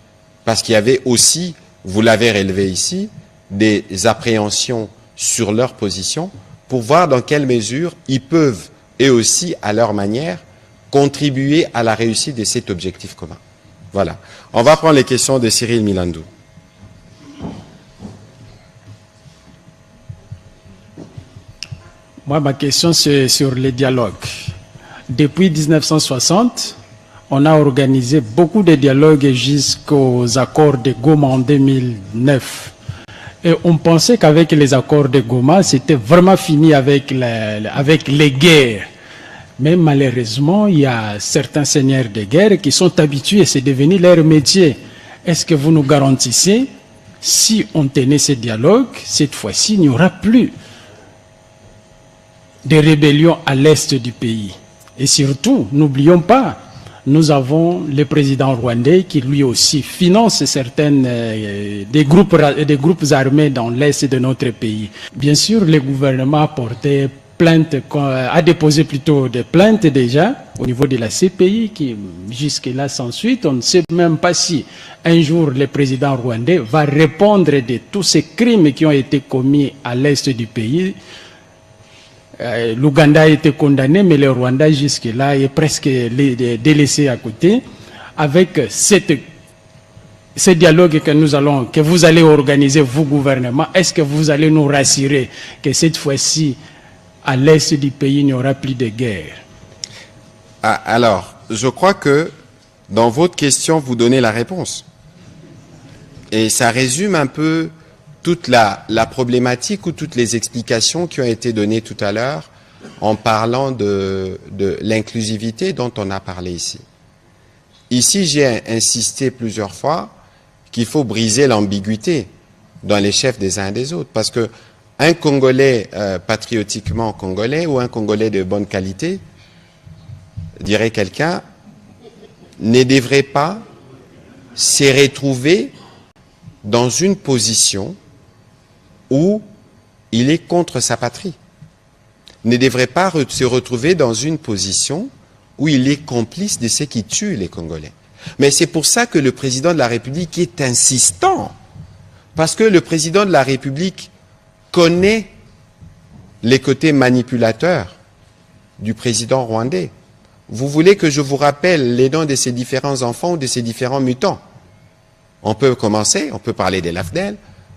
parce qu'il y avait aussi, vous l'avez relevé ici, des appréhensions sur leur position, pour voir dans quelle mesure ils peuvent, eux aussi, à leur manière, contribuer à la réussite de cet objectif commun. Voilà. On va prendre les questions de Cyril Milandou. Moi, ma question, c'est sur les dialogues. Depuis 1960, on a organisé beaucoup de dialogues jusqu'aux accords de Goma en 2009. Et on pensait qu'avec les accords de Goma, c'était vraiment fini avec les guerres. Mais malheureusement, il y a certains seigneurs de guerre qui sont habitués, c'est devenu leur métier. Est-ce que vous nous garantissez si on tenait ce dialogue, cette fois-ci, il n'y aura plus de rébellions à l'est du pays. Et surtout, n'oublions pas, nous avons le président rwandais qui lui aussi finance certaines des groupes armés dans l'est de notre pays. Bien sûr, le gouvernement a porté plainte, a déposé plutôt des plaintes déjà au niveau de la CPI qui jusque-là sans suite. On ne sait même pas si un jour le président rwandais va répondre de tous ces crimes qui ont été commis à l'est du pays. L'Ouganda a été condamné, mais le Rwanda jusque-là est presque délaissé à côté. Avec ce dialogue que vous allez organiser, vous gouvernement, est-ce que vous allez nous rassurer que cette fois-ci, à l'est du pays, il n'y aura plus de guerre? Alors, je crois que dans votre question, vous donnez la réponse. Et ça résume un peu toute la problématique ou toutes les explications qui ont été données tout à l'heure en parlant de l'inclusivité dont on a parlé ici. Ici, j'ai insisté plusieurs fois qu'il faut briser l'ambiguïté dans les chefs des uns et des autres. Parce que un Congolais patriotiquement congolais ou un Congolais de bonne qualité, dirait quelqu'un, ne devrait pas se retrouver dans une position où il est contre sa patrie, ne devrait pas se retrouver dans une position où il est complice de ceux qui tuent les Congolais. Mais c'est pour ça que le président de la République est insistant, parce que le président de la République connaît les côtés manipulateurs du président rwandais. Vous voulez que je vous rappelle les noms de ces différents enfants ou de ces différents mutants? On peut commencer, on peut parler des LAFDEL,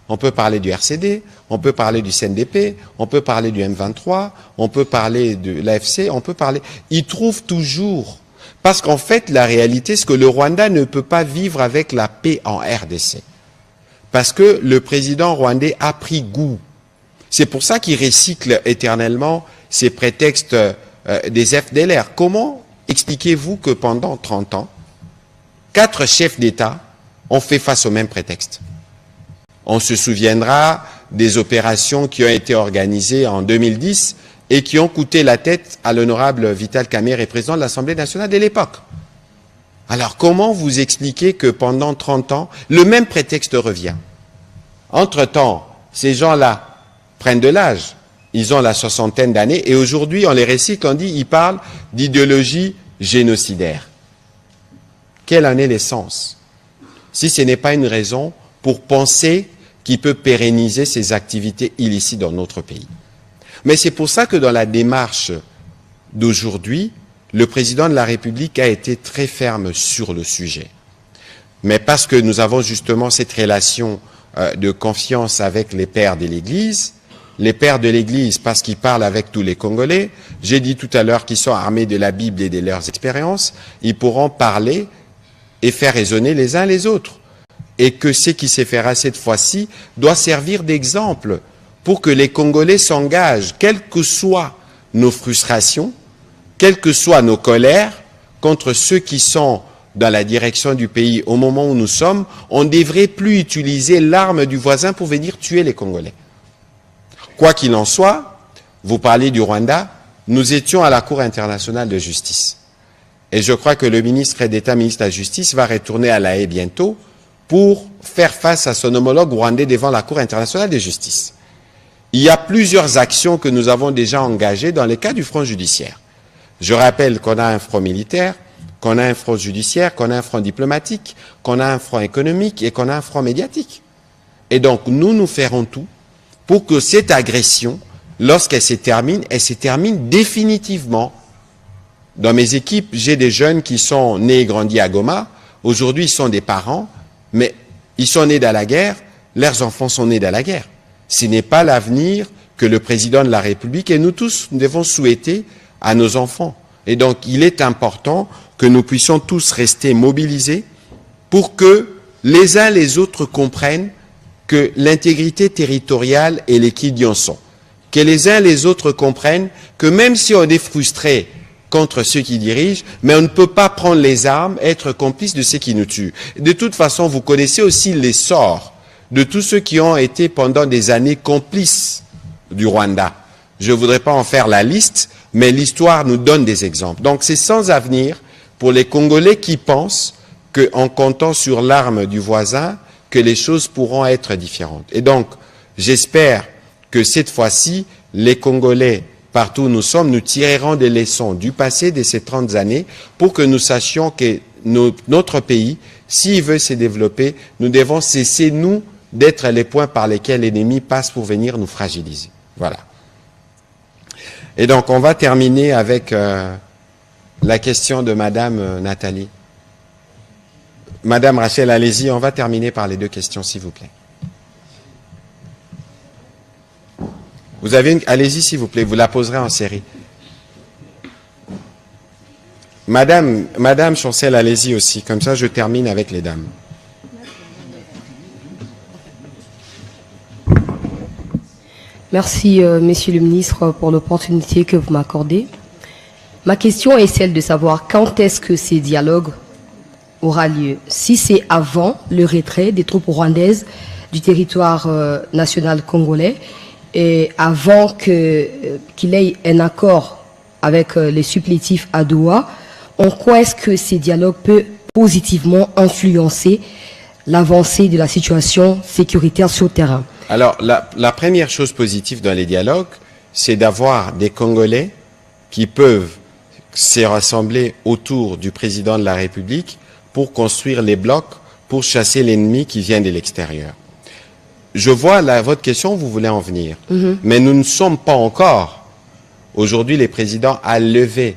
on peut parler du RCD, on peut parler du CNDP, on peut parler du M23, on peut parler de l'AFC, on peut parler... Ils trouvent toujours... Parce qu'en fait, la réalité, c'est que le Rwanda ne peut pas vivre avec la paix en RDC. Parce que le président rwandais a pris goût. C'est pour ça qu'il recycle éternellement ces prétextes des FDLR. Comment expliquez-vous que pendant 30 ans, 4 chefs d'État ont fait face au même prétexte? On se souviendra des opérations qui ont été organisées en 2010 et qui ont coûté la tête à l'honorable Vital Kamerhe, président de l'Assemblée nationale de l'époque. Alors comment vous expliquez que pendant 30 ans, le même prétexte revient? Entre-temps, ces gens-là prennent de l'âge, ils ont la soixantaine d'années et aujourd'hui on les recycle, on dit, ils parlent d'idéologie génocidaire. Quelle en est l'essence? Si ce n'est pas une raison pour penser qu'il peut pérenniser ses activités illicites dans notre pays. Mais c'est pour ça que dans la démarche d'aujourd'hui, le président de la République a été très ferme sur le sujet. Mais parce que nous avons justement cette relation de confiance avec les pères de l'Église, les pères de l'Église parce qu'ils parlent avec tous les Congolais, j'ai dit tout à l'heure qu'ils sont armés de la Bible et de leurs expériences, ils pourront parler et faire raisonner les uns les autres. Et que ce qui se fera cette fois-ci doit servir d'exemple pour que les Congolais s'engagent, quelles que soient nos frustrations, quelles que soient nos colères, contre ceux qui sont dans la direction du pays au moment où nous sommes. On ne devrait plus utiliser l'arme du voisin pour venir tuer les Congolais. Quoi qu'il en soit, vous parlez du Rwanda, nous étions à la Cour internationale de justice. Et je crois que le ministre d'État, ministre de la Justice, va retourner à La Haye bientôt pour faire face à son homologue rwandais devant la Cour internationale de justice. Il y a plusieurs actions que nous avons déjà engagées dans le cas du front judiciaire. Je rappelle qu'on a un front militaire, qu'on a un front judiciaire, qu'on a un front diplomatique, qu'on a un front économique et qu'on a un front médiatique. Et donc, nous ferons tout pour que cette agression, lorsqu'elle se termine définitivement. Dans mes équipes, j'ai des jeunes qui sont nés et grandis à Goma. Aujourd'hui, ils sont des parents, mais ils sont nés dans la guerre, leurs enfants sont nés dans la guerre. Ce n'est pas l'avenir que le président de la République et nous tous nous devons souhaiter à nos enfants. Et donc, il est important que nous puissions tous rester mobilisés pour que les uns les autres comprennent que l'intégrité territoriale est l'équidionçon. Que les uns les autres comprennent que même si on est frustré contre ceux qui dirigent, mais on ne peut pas prendre les armes, être complice de ceux qui nous tuent. De toute façon, vous connaissez aussi l'essor de tous ceux qui ont été pendant des années complices du Rwanda. Je ne voudrais pas en faire la liste, mais l'histoire nous donne des exemples. Donc c'est sans avenir pour les Congolais qui pensent qu'en comptant sur l'arme du voisin, que les choses pourront être différentes. Et donc, j'espère que cette fois-ci, les Congolais, partout où nous sommes, nous tirerons des leçons du passé de ces 30 années pour que nous sachions que notre pays, s'il veut se développer, nous devons cesser, nous, d'être les points par lesquels l'ennemi passe pour venir nous fragiliser. Voilà. Et donc, on va terminer avec la question de Madame Nathalie. Madame Rachel, allez-y, on va terminer par les deux questions, s'il vous plaît. Vous avez une... Allez-y, s'il vous plaît, vous la poserez en série. Madame Chancel, allez-y aussi, comme ça je termine avec les dames. Merci, Monsieur le ministre, pour l'opportunité que vous m'accordez. Ma question est celle de savoir quand est-ce que ces dialogues aura lieu. Si c'est avant le retrait des troupes rwandaises du territoire national congolais et avant qu'il ait un accord avec les supplétifs à Doha, en quoi est-ce que ces dialogues peuvent positivement influencer l'avancée de la situation sécuritaire sur le terrain? Alors, la première chose positive dans les dialogues, c'est d'avoir des Congolais qui peuvent se rassembler autour du président de la République pour construire les blocs, pour chasser l'ennemi qui vient de l'extérieur. Je vois votre question, vous voulez en venir. Mais nous ne sommes pas encore. Aujourd'hui, le président a levé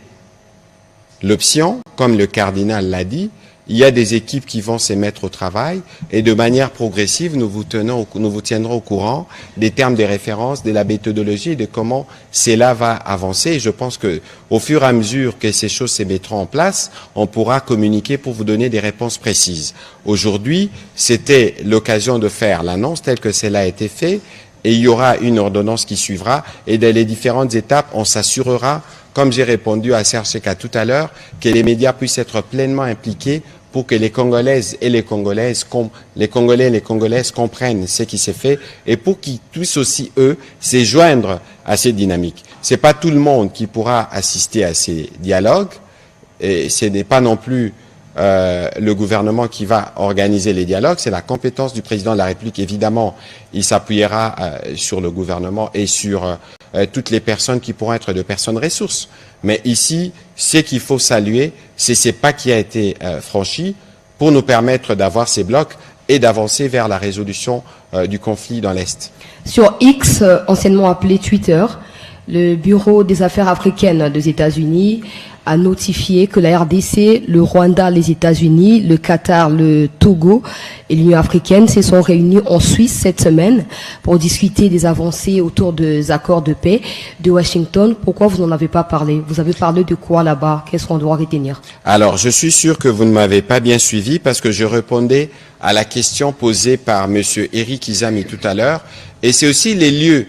l'option, comme le cardinal l'a dit. Il y a des équipes qui vont se mettre au travail et de manière progressive, nous vous tiendrons au courant des termes de référence, de la méthodologie et de comment cela va avancer. Et je pense que au fur et à mesure que ces choses se mettront en place, on pourra communiquer pour vous donner des réponses précises. Aujourd'hui, c'était l'occasion de faire l'annonce telle que cela a été fait et il y aura une ordonnance qui suivra et dans les différentes étapes, on s'assurera, comme j'ai répondu à Serge Seka tout à l'heure, que les médias puissent être pleinement impliqués pour que les Congolaises et les Congolaises, les Congolais et les Congolaises comprennent ce qui s'est fait et pour qu'ils puissent aussi, eux, se joindre à ces dynamiques. C'est pas tout le monde qui pourra assister à ces dialogues et ce n'est pas non plus le gouvernement qui va organiser les dialogues, c'est la compétence du président de la République. Évidemment, il s'appuiera sur le gouvernement et sur toutes les personnes qui pourront être de personnes ressources. Mais ici, ce qu'il faut saluer, c'est ce pas qui a été franchi pour nous permettre d'avoir ces blocs et d'avancer vers la résolution du conflit dans l'Est. Sur X, anciennement appelé Twitter, le Bureau des affaires africaines des États-Unis a notifié que la RDC, le Rwanda, les États-Unis, le Qatar, le Togo et l'Union africaine se sont réunis en Suisse cette semaine pour discuter des avancées autour des accords de paix de Washington. Pourquoi vous n'en avez pas parlé? Vous avez parlé de quoi là-bas? Qu'est-ce qu'on doit retenir? Alors, je suis sûr que vous ne m'avez pas bien suivi parce que je répondais à la question posée par Monsieur Eric Izami tout à l'heure. Et c'est aussi les lieux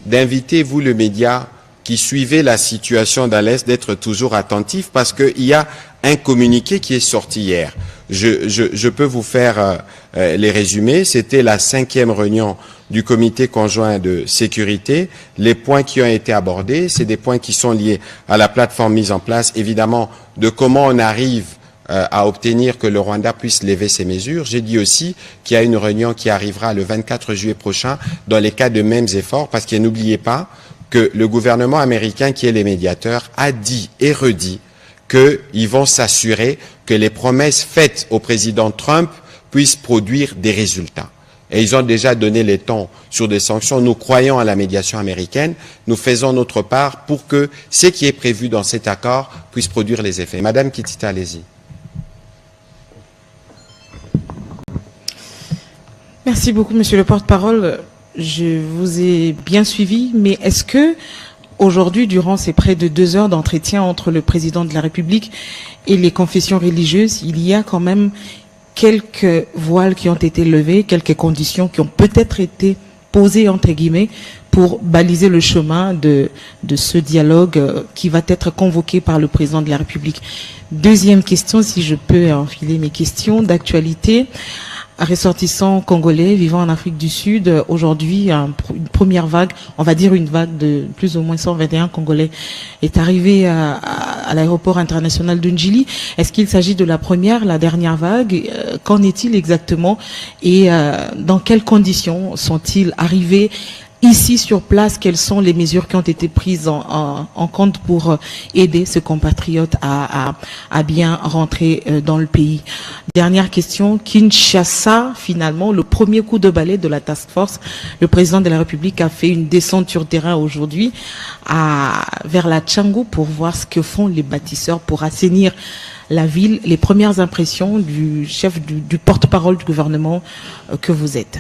d'inviter, vous, le média, qui suivez la situation dans l'Est, d'être toujours attentif parce qu'il y a un communiqué qui est sorti hier. Je peux vous faire les résumés. C'était la 5e réunion du comité conjoint de sécurité. Les points qui ont été abordés, c'est des points qui sont liés à la plateforme mise en place, évidemment, de comment on arrive à obtenir que le Rwanda puisse lever ses mesures. J'ai dit aussi qu'il y a une réunion qui arrivera le 24 juillet prochain dans les cas de mêmes efforts parce que n'oubliez pas que le gouvernement américain, qui est le médiateur, a dit et redit qu'ils vont s'assurer que les promesses faites au président Trump puissent produire des résultats. Et ils ont déjà donné les tons sur des sanctions. Nous croyons à la médiation américaine. Nous faisons notre part pour que ce qui est prévu dans cet accord puisse produire les effets. Madame Kitita, allez-y. Merci beaucoup, monsieur le porte-parole. Je vous ai bien suivi, mais est-ce que aujourd'hui, durant ces près de 2 heures d'entretien entre le président de la République et les confessions religieuses, il y a quand même quelques voiles qui ont été levées, quelques conditions qui ont peut-être été posées, entre guillemets, pour baliser le chemin de ce dialogue qui va être convoqué par le président de la République. Deuxième question, si je peux enfiler mes questions d'actualité. ressortissants congolais vivant en Afrique du Sud. Aujourd'hui, une première vague, on va dire une vague de plus ou moins 121 Congolais est arrivée à l'aéroport international de Njili. Est-ce qu'il s'agit de la première, la dernière vague? Qu'en est-il exactement? Et dans quelles conditions sont-ils arrivés ici sur place? Quelles sont les mesures qui ont été prises en compte pour aider ce compatriote à bien rentrer dans le pays? Dernière question, Kinshasa, finalement, le premier coup de balai de la task force, le président de la République a fait une descente sur terrain aujourd'hui vers la Tchangou pour voir ce que font les bâtisseurs pour assainir la ville. Les premières impressions du chef du porte-parole du gouvernement que vous êtes.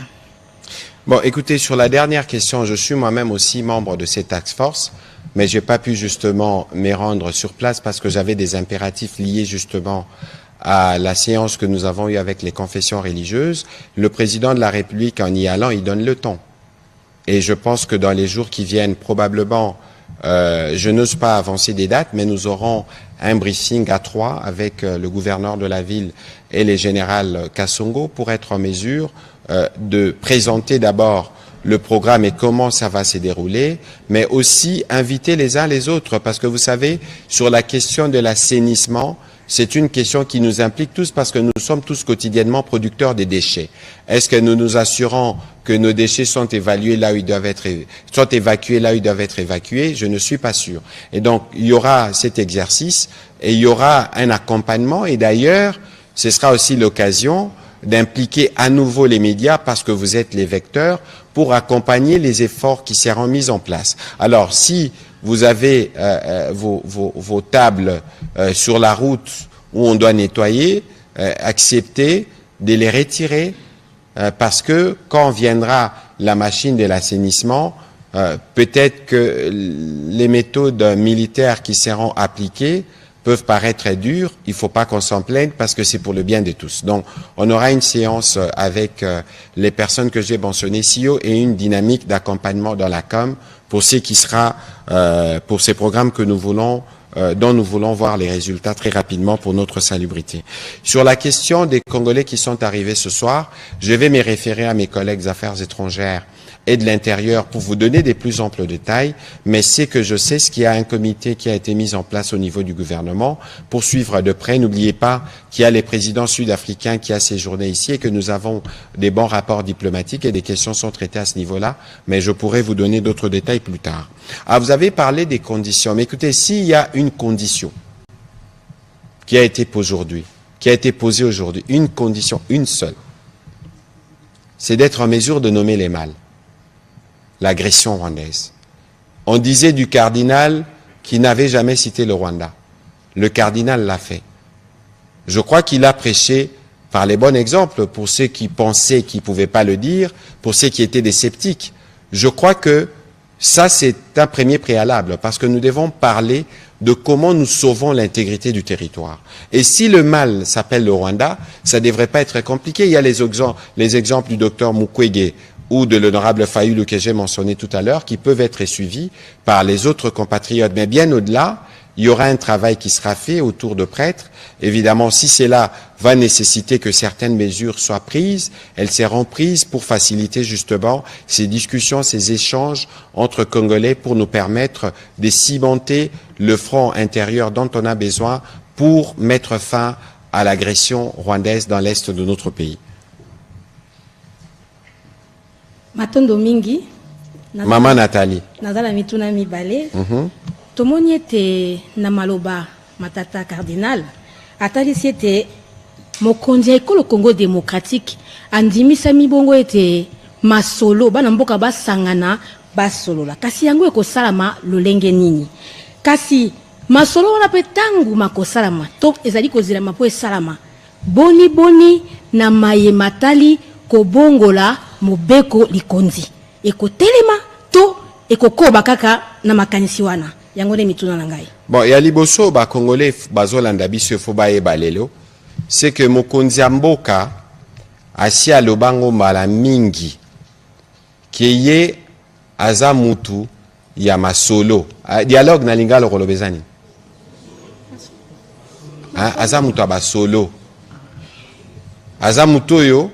Bon, écoutez, sur la dernière question, je suis moi-même aussi membre de cette task force, mais j'ai pas pu justement me rendre sur place parce que j'avais des impératifs liés justement à la séance que nous avons eue avec les confessions religieuses. Le président de la République, en y allant, il donne le ton. Et je pense que dans les jours qui viennent, probablement, je n'ose pas avancer des dates, mais nous aurons un briefing à 3 avec le gouverneur de la ville et les générales Kassongo pour être en mesure de présenter d'abord le programme et comment ça va se dérouler, mais aussi inviter les uns les autres, parce que vous savez, sur la question de l'assainissement, c'est une question qui nous implique tous parce que nous sommes tous quotidiennement producteurs des déchets. Est-ce que nous nous assurons que nos déchets sont évalués là où ils doivent être, sont évacués là où ils doivent être évacués? Je ne suis pas sûr. Et donc, il y aura cet exercice et il y aura un accompagnement et d'ailleurs, ce sera aussi l'occasion d'impliquer à nouveau les médias parce que vous êtes les vecteurs pour accompagner les efforts qui seront mis en place. Alors, si vous avez vos tables sur la route où on doit nettoyer, acceptez de les retirer parce que quand viendra la machine de l'assainissement, peut-être que les méthodes militaires qui seront appliquées peuvent paraître très dures, il ne faut pas qu'on s'en plaigne parce que c'est pour le bien de tous. Donc, on aura une séance avec les personnes que j'ai mentionnées, CEO, et une dynamique d'accompagnement dans la com pour ce qui sera, pour ces programmes que nous voulons, dont nous voulons voir les résultats très rapidement pour notre salubrité. Sur la question des Congolais qui sont arrivés ce soir, je vais me référer à mes collègues des Affaires étrangères et de l'Intérieur pour vous donner des plus amples détails, mais c'est que je sais qu'il y a un comité qui a été mis en place au niveau du gouvernement pour suivre de près. N'oubliez pas qu'il y a les présidents sud-africains qui a séjourné ici et que nous avons des bons rapports diplomatiques et des questions sont traitées à ce niveau-là, mais je pourrais vous donner d'autres détails plus tard. Ah, vous avez parlé des conditions, mais écoutez, s'il y a une condition qui a été posée aujourd'hui, une condition, une seule, c'est d'être en mesure de nommer les mâles. L'agression rwandaise. On disait du cardinal qui n'avait jamais cité le Rwanda. Le cardinal l'a fait. Je crois qu'il a prêché par les bons exemples pour ceux qui pensaient qu'ils ne pouvaient pas le dire, pour ceux qui étaient des sceptiques. Je crois que ça, c'est un premier préalable parce que nous devons parler de comment nous sauvons l'intégrité du territoire. Et si le mal s'appelle le Rwanda, ça ne devrait pas être compliqué. Il y a les exemples du docteur Mukwege ou de l'honorable Fayulu que j'ai mentionné tout à l'heure, qui peuvent être suivis par les autres compatriotes. Mais bien au-delà, il y aura un travail qui sera fait autour de prêtres. Évidemment, si cela va nécessiter que certaines mesures soient prises, elles seront prises pour faciliter justement ces discussions, ces échanges entre Congolais pour nous permettre de cimenter le front intérieur dont on a besoin pour mettre fin à l'agression rwandaise dans l'est de notre pays. Matondo mingi. Maman Nathalie. Nazala mituna mibale. Tomoni ete na maloba matata cardinal. Atali siete mokonzi ya ekolo Congo démocratique andimisa mibongo ete masolo bana mboka basangana basolola. Kasi yango ekosalama lolenge nini. Kasi masolo wana pe tangu makosalama to ezali kozilama po esalama. Boni boni na maye matali kobongola mobeko likonzi eko telema to eko koba kaka na makanisi wana yango ne mituna na ngai. Bon, ya liboso ba congolais bazolanda biso fo ba ebalelo c'est que mokonzi mboka asi alobango mala mingi kiye aza mutu ya masolo dialogue na lingalo kolobezani aza mutu abasolo aza mutu yo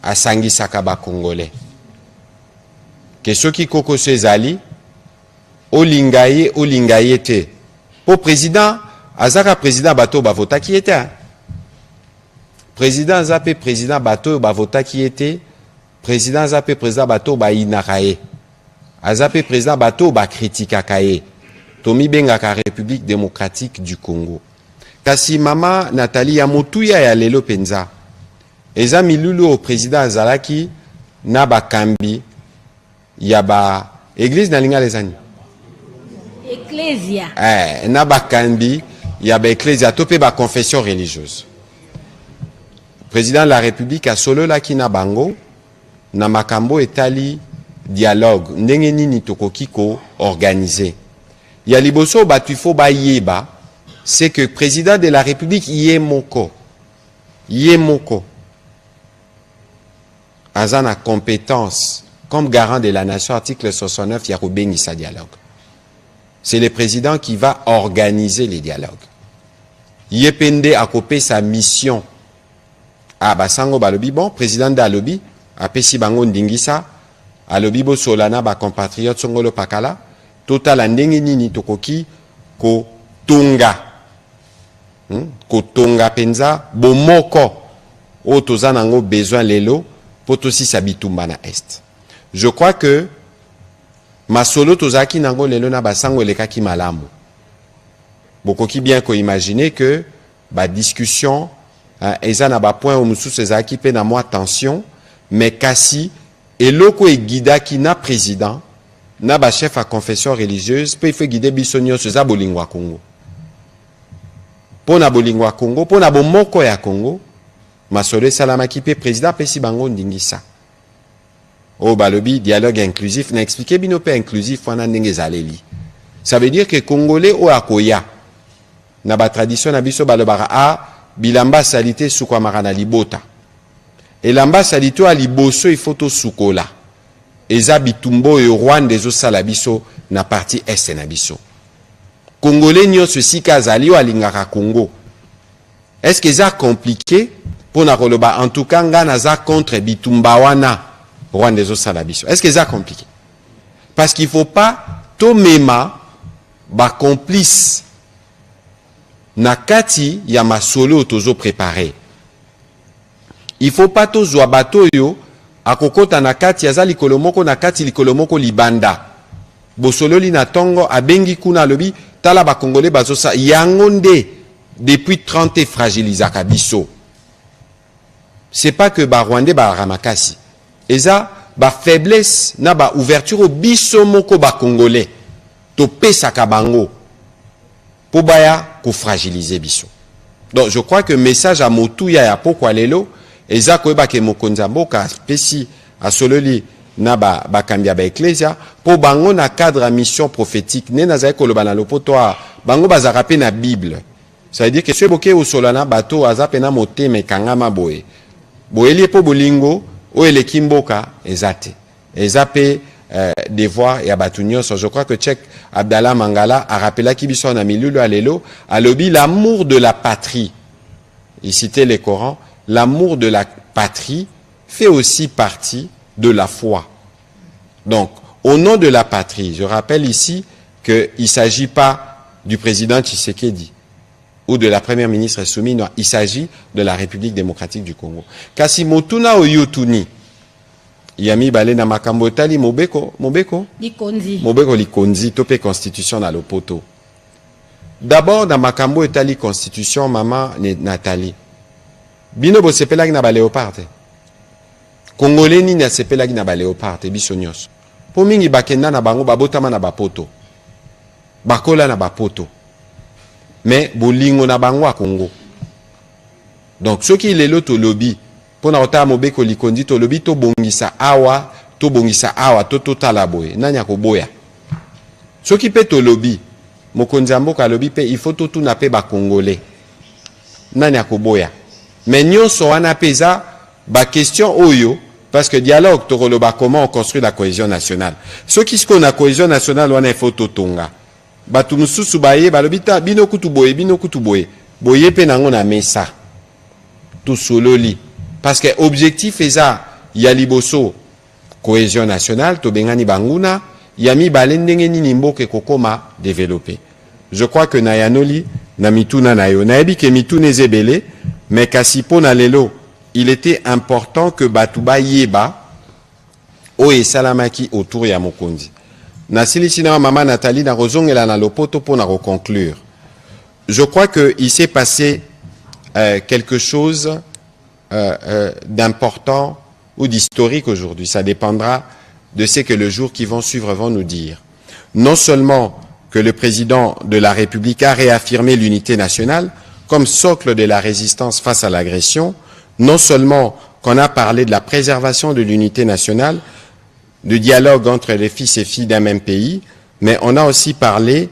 asangisaka ba Congolais. Que ceux qui koko sezali olingaye te. Pour président, azaka président bato ba vota qui était. Président Zapé président bato ba vota qui était. Président Zapé président bato ba inakaye. Azapé président bato ba critique kaye. Tomi bengaka République démocratique du Congo. Kasi mama Nathalie Yamotuya ya lelo penza. Eza milulu au président Azalaki na bakambi ya ba église na linga lezani. Ecclesia. Na bakambi ya ba ecclesia topé ba confession religieuse. Président de la République a solo la kina bango na makambo etali dialogue ndenge nini tokoki ko organiser. Ya liboso batufo ba yeba c'est que président de la République Yemoko Azana compétence comme garant de la nation article 69 Yaroubeni sa dialogue. C'est le président qui va organiser les dialogues. Yepende a copé sa mission. Ah basango balobi bon président d'alobi apesi bango ndingisa alobi bo solana ba compatriote songolo pakala total ndenge nini tokoki ko tonga kotonga penza bomoko o tozanango besoin lelo potosi sabitumba na est. Je crois que masolo tozaki nango lelo na basango lekaki malamu. Bokoki bien ko imaginer que ba discussion eza na ba point omususu ezaki pe na moi tension mais kasi eloko e guidaki na président na ba chef à confession religieuse pe fait guider bisonyo seza bolingwa Congo. Pona bolingwa Congo, pona bomoko ya Congo, masole salama ki pe président pesi bango ndingisa. O balobi dialogue inclusif na expliquer bino pe inclusif wana ndenge zaleli. Ça veut dire que Congolais o akoya na ba tradition na biso balobara a bilamba salite sukwa marana libota. Et lamba salito a liboso il faut to sukola. Eza bitumbo e Rwanda ezo sala biso na partie est na biso. Congolais nyonso sika azali o alingaka Congo. Est-ce que ça compliqué pour na koloba en tout cas ngana za contre bitumba wana Rwanda ezo sala biso. Est-ce que ça compliqué? Parce qu'il faut pas to mema ba complice na kati ya masolo tozo préparer. Il faut pas to zwa bato yo akokota na kati ya zali kolomoko na kati likolomoko libanda. Bosolo li na tongo abengi kuna lobi tala ba Congolais bazosa yangonde depuis 30 fragilisaka biso. C'est pas que ba Rwandais ba ramakasi. Eza ba faiblesse na ba ouverture au biso moko ba Congolais. To pesaka bango. Po baya ko fragiliser biso. Donc je crois que message à Motuya ya pokwa lelo eza ko ba ke mokonza mboka pesi a sololi na ba kambia ba ecclesia po bango na cadre à mission prophétique ne na za ko loba na lopoto bango bazaka pe na Bible. Ça veut dire que ceux boké au solana bato azape na moteme kangama boye. Boeli po bolingo o eleki mboka ezate. Ezape devoir ya batunyo. Je crois que Cheikh Abdallah Mangala a rappelé qui biso na milulu alelo alobi l'amour de la patrie. Il citait le Coran, l'amour de la patrie fait aussi partie de la foi. Donc, au nom de la patrie, je rappelle ici qu'il ne s'agit pas du président Tshisekedi ou de la première ministre Soumi, non, il s'agit de la République démocratique du Congo. Kasi motuna oyutuni, yami bale na makambo tali mobeko likonzi topé constitution na lopoto. D'abord na makambo etali constitution mama Nathalie. Bino bo sepelaki na ba léopard. Congolais ni na sepelaki na ba léopard biso nyos. Po mingi bakenda na bango babotama na bapoto. Bakola na bapoto. Mais bolingo na bango a Congo. Donc ceux qui lelo to lobby pour na ota mobeko likondi to lobby to bongisa awa to totala boye nanya ko boya. Ceux qui peut to lobby mokonzi mboka lobby pe il faut to tout na pe ba Congolais. Nanya ko boya. Mais nyonso wana peza ba question oyo parce que dialogue to roloba comment on construit la cohésion nationale. Ceux qui se connaissent la cohésion nationale wana il faut to tonga. Batu mususu baye balobita bino kutu boye boye pe nango na mesa. To sololi Parce que objectif est ça, yaliboso, cohésion nationale, tobengani banguna, yami balendenge ni nimboke kokoma développer. Je crois que nayanoli, na mituna nayo, naebi ke mitune zebele, mais kasipo na lelo, il était important que batuba yeba, o et salamaki autour ya mokonzi. Na silisina mama Nathalie na rozongela na lopoto pour na reconclure. Je crois qu'il s'est passé quelque chose d'important ou d'historique aujourd'hui. Ça dépendra de ce que le jour qui vont suivre vont nous dire. Non seulement que le président de la République a réaffirmé l'unité nationale comme socle de la résistance face à l'agression, non seulement qu'on a parlé de la préservation de l'unité nationale, de dialogue entre les fils et filles d'un même pays, mais on a aussi parlé,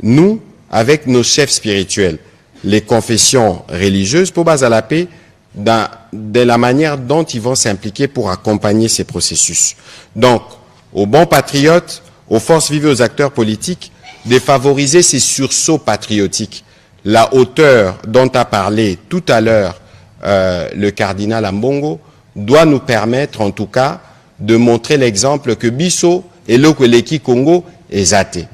nous, avec nos chefs spirituels, les confessions religieuses, pour baser à la paix, de la manière dont ils vont s'impliquer pour accompagner ces processus. Donc, aux bons patriotes, aux forces vives et aux acteurs politiques, de favoriser ces sursauts patriotiques. La hauteur dont a parlé tout à l'heure le cardinal Ambongo doit nous permettre, en tout cas, de montrer l'exemple que Bisso et l'Okweleki Congo est athée.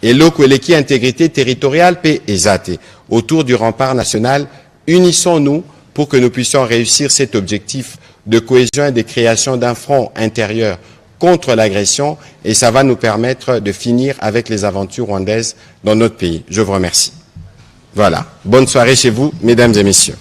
Et l'Okweleki intégrité territoriale est athée. Autour du rempart national, unissons-nous pour que nous puissions réussir cet objectif de cohésion et de création d'un front intérieur contre l'agression, et ça va nous permettre de finir avec les aventures rwandaises dans notre pays. Je vous remercie. Voilà. Bonne soirée chez vous, mesdames et messieurs.